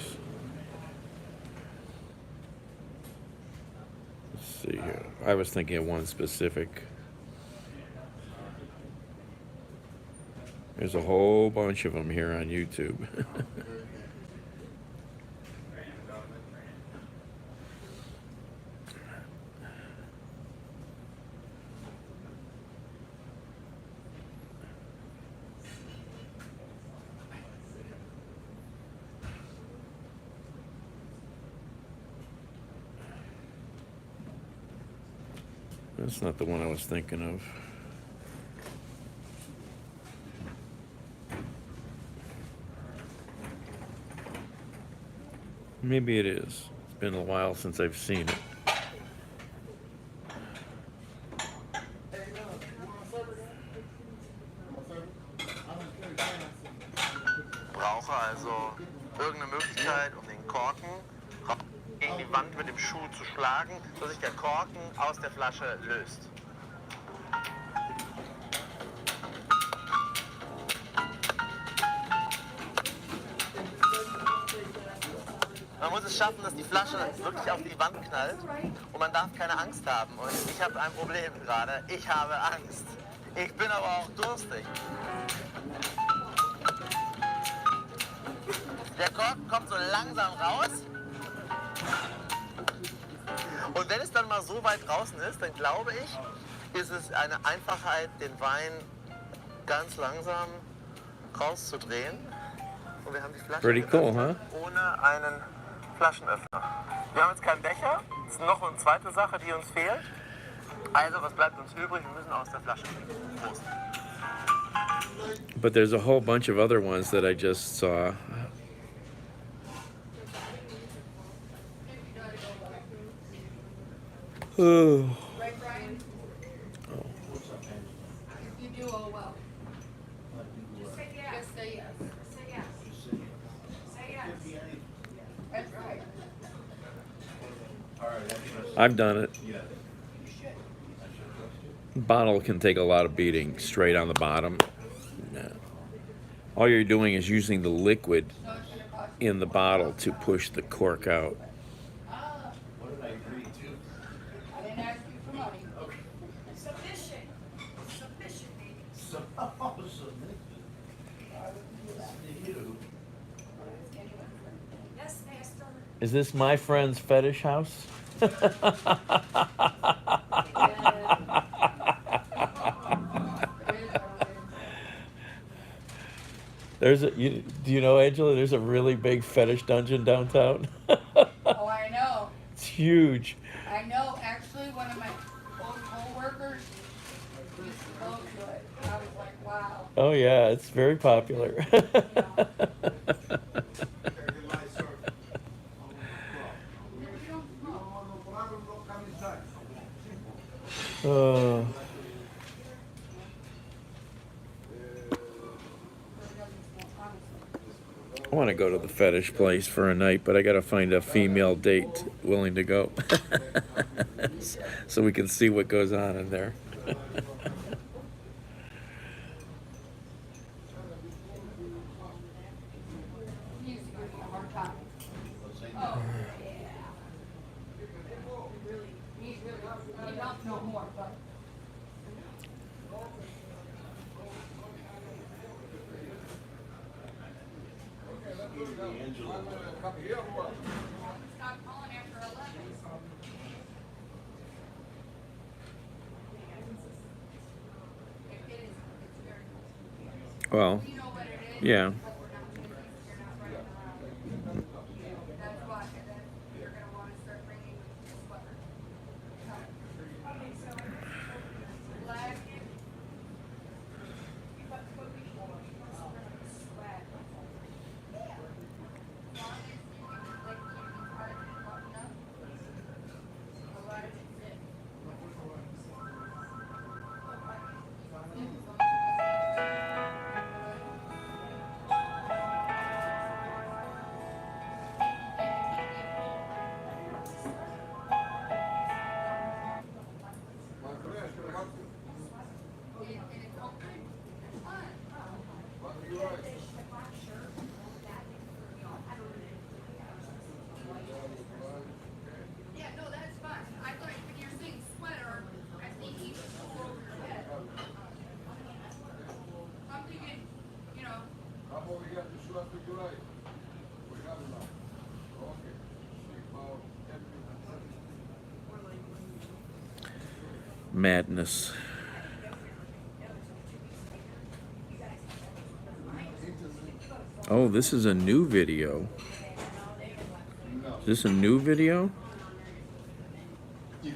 Let's see here. I was thinking of one specific. There's a whole bunch of them here on YouTube. That's not the one I was thinking of. Maybe it is. It's been a while since I've seen it. Brauche also irgendeine Möglichkeit, um den Korken gegen die Wand mit dem Schuh zu schlagen, dass sich der Korken aus der Flasche löst. Man muss es schaffen, dass die Flasche wirklich auf die Wand knallt und man darf keine Angst haben. Und ich habe ein Problem gerade. Ich habe Angst. Ich bin aber auch durstig. Der Korken kommt so langsam raus. Und wenn es dann mal so weit draußen ist, dann glaube ich, ist es eine Einfachheit, den Wein ganz langsam rauszudrehen. Und wir haben die Flasche Pretty cool, huh? ohne einen Flaschenöffner. Wir haben jetzt keinen Becher, ist noch eine zweite Sache, die uns fehlt. Also, was bleibt uns übrig? Wir müssen aus der Flasche trinken. Prost. But there's a whole bunch of other ones that I just saw. Oh. Right, Brian? You do all well. Just say yes. Just say yes. Say yes. Say yes. That's right. I've done it. Bottle can take a lot of beating straight on the bottom. No. All you're doing is using the liquid in the bottle to push the cork out. I didn't ask you for money. Submission. Submission, baby. Yes, master. Is this my friend's fetish house? Do you know, Angela, there's a really big fetish dungeon downtown. Oh, I know. It's huge. I know. Actually, one of my old co-workers used to go to it. I was like, wow. Oh yeah, it's very popular. I want to go to the fetish place for a night, but I got to find a female date willing to go so we can see what goes on in there. He used to give me a hard time. Oh, yeah. He don't know more, but. Stop calling after 11. It is, it's very cool. Well, You know what it is? yeah. But we're not doing this, you're not running around. That's why, and then you're gonna wanna start bringing the sweater. Okay, so, last year. You got cookies, you want to sweat. Yeah. As long as you can, like, keep it hard and button up. A lot of it's it. Yeah, no, that's fine. I thought when you're saying sweater, I think you should pull over your head. I'm thinking, you know, Madness. Oh, this is a new video. Is this a new video? Name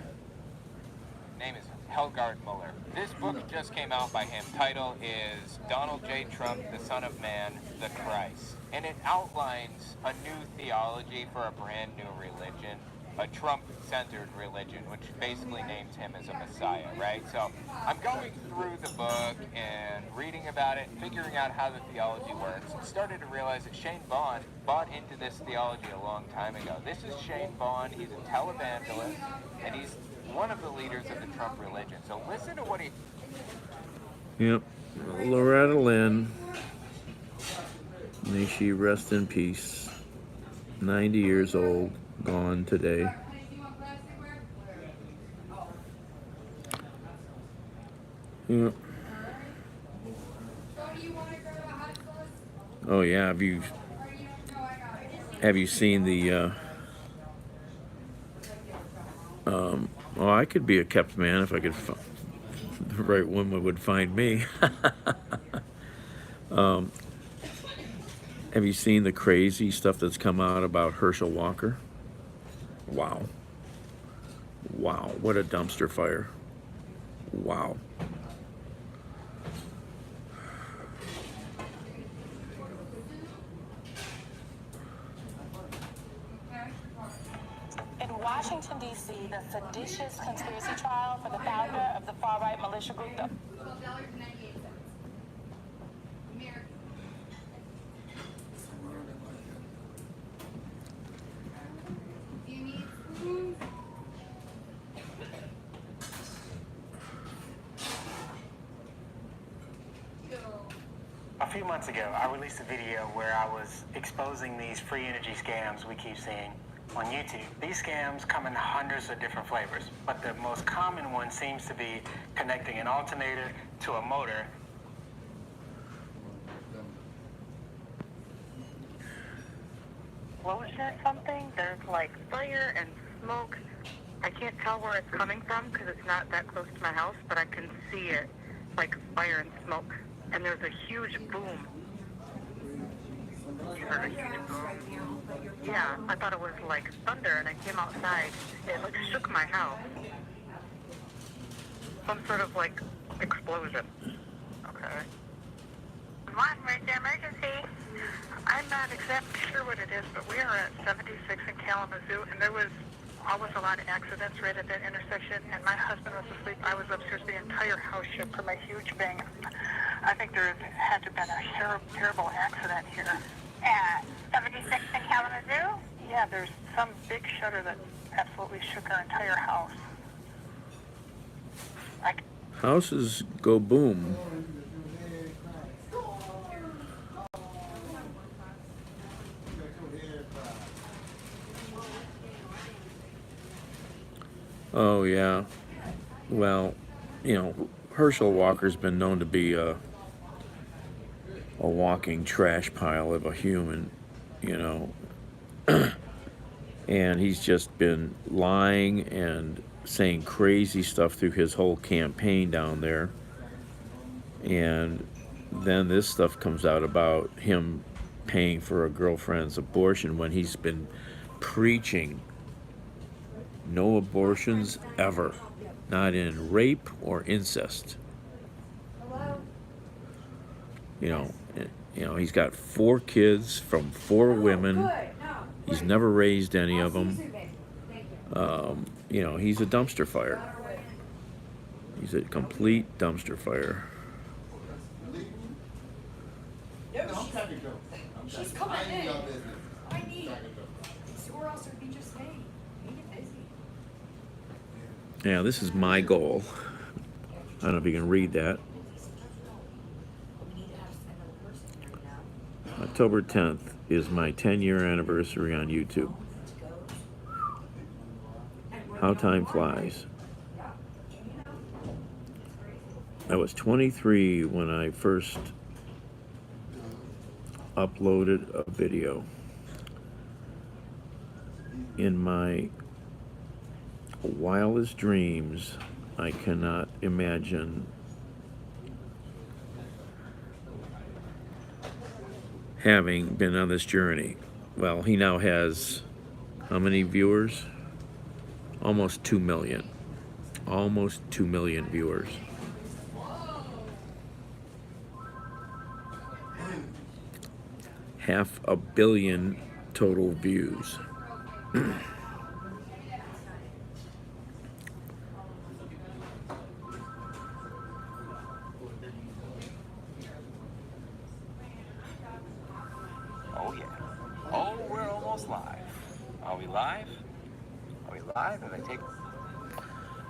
is Helgard Muller. This book just came out by him. Title is Donald J. Trump, the Son of Man, the Christ. And it outlines a new theology for a brand new religion, a Trump-centered religion, which basically names him as a messiah, right? So I'm going through the book and reading about it, figuring out how the theology works, and started to realize that Shane Vaughn bought into this theology a long time ago. This is Shane Vaughn. He's a televangelist, and he's one of the leaders of the Trump religion. So listen to what he... Yep. Loretta Lynn. May she rest in peace. 90 years old. Gone today. Yep. Oh yeah, have you seen the well, I could be a kept man if I could the right woman would find me. Have you seen the crazy stuff that's come out about Herschel Walker? Wow. Wow, what a dumpster fire. Wow. In Washington, D.C., the seditious conspiracy trial for the founder of the far-right militia group, the A few months ago, I released a video where I was exposing these free energy scams we keep seeing on YouTube. These scams come in hundreds of different flavors, but the most common one seems to be connecting an alternator to a motor. Explosion something. There's like fire and smoke. I can't tell where it's coming from because it's not that close to my house, but I can see it, like fire and smoke. And there's a huge boom. You heard a huge boom? Yeah, I thought it was like thunder, and I came outside. It like shook my house. Some sort of like explosion. Okay. One right there, emergency. I'm not exactly sure what it is, but we are at 76 in Kalamazoo, and there was always a lot of accidents right at that intersection, and my husband was asleep. I was upstairs. The entire house shook from a huge bang. I think there had to have been a terrible accident here. At 76 in Kalamazoo? Yeah, there's some big shutter that absolutely shook our entire house. Houses go boom. Oh yeah. Well, you know, Herschel Walker's been known to be a walking trash pile of a human, you know. And he's just been lying and saying crazy stuff through his whole campaign down there. And then this stuff comes out about him paying for a girlfriend's abortion when he's been preaching no abortions ever, not in rape or incest. You know, he's got 4 kids from 4 women. He's never raised any of them. You know, he's a dumpster fire. He's a complete dumpster fire. She's coming in. I need it. Or else it'd be just me. Make it busy. Yeah, this is my goal. I don't know if you can read that. October 10th is my 10-year anniversary on YouTube. How time flies. I was 23 when I first uploaded a video. In my wildest dreams, I cannot imagine having been on this journey. Well, he now has how many viewers? Almost 2 million. Almost 2 million viewers. Half a billion total views. Oh yeah. Oh, we're almost live. Are we live? Are we live? Did I take...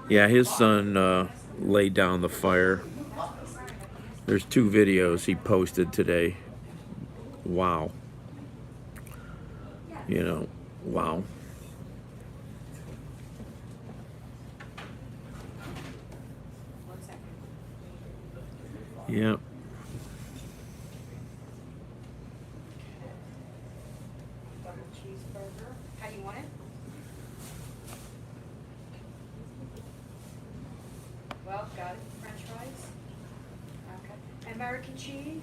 Yeah, his son laid down the fire. There's 2 videos he posted today. Wow. You know, wow. Yep. Double cheeseburger. How do you want it? Well, got it. French fries. Okay. American cheese.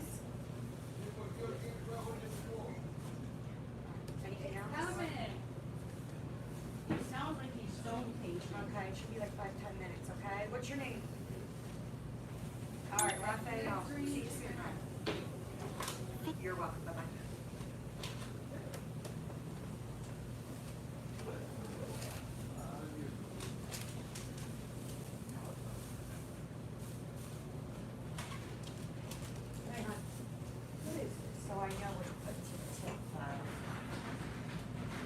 Anything else? Sounds like he's so impatient. Okay, it should be like 5-10 minutes, okay? What's your name? All right, Raphael. See you soon. You're welcome. Bye-bye. Hey, hon. What is this? So I know what to put to the tip.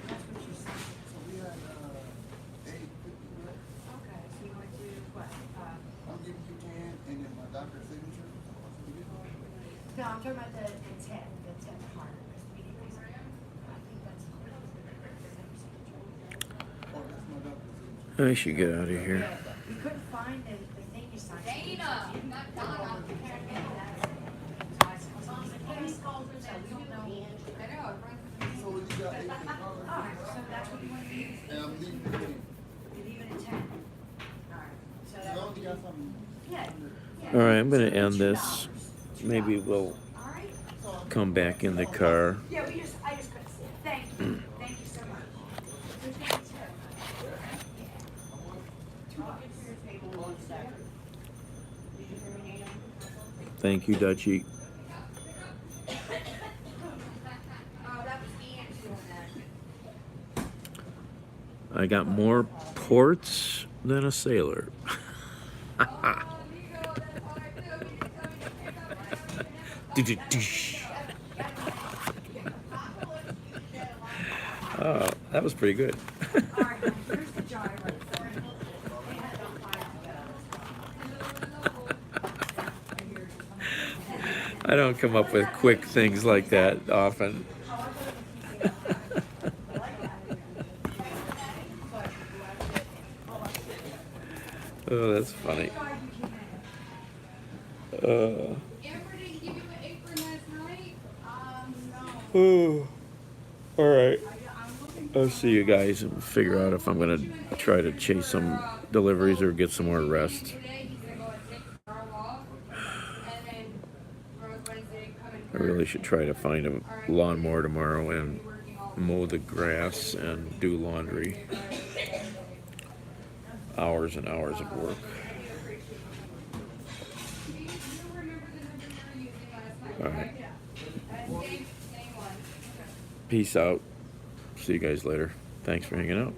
That's what you said. So we had, 850 left. Okay, so you want to do what? I'm giving you 10 and then my doctor's signature. No, I'm talking about the tip part. Because we need these. I think that's. Oh, that's my doctor's signature. I should get out of here. We couldn't find the thing you signed. Dana, not Donna. I know, it runs. So you got 8 Alright, so that's what you want to use? and I'm leaving the 10. You're leaving at 10. Alright, so As that long would as be. you got something. Yeah. All right, I'm gonna end this. Maybe we'll come back in the car. Yeah, I just couldn't see it. Thank you. Thank you so much. There's gonna be 10. Talk it for your table one second. Did you hear me, Nina? Thank you, Dutchie. Oh, that was the ant doing that. I got more ports than a sailor. Oh, that was pretty good. Alright, here's the jar right there. They had about 5 I don't come up with quick things like that often. Oh, that's funny. Amber didn't give you an apron last night? No. Oh, all right. I'll see you guys and figure out if I'm gonna try to chase some deliveries or get some more rest. Today he's gonna go and take tomorrow off. And then Rose Wednesday come and I really should try to find a lawnmower tomorrow and mow the grass and do laundry. Hours and hours of work. All right. Peace out. See you guys later. Thanks for hanging out.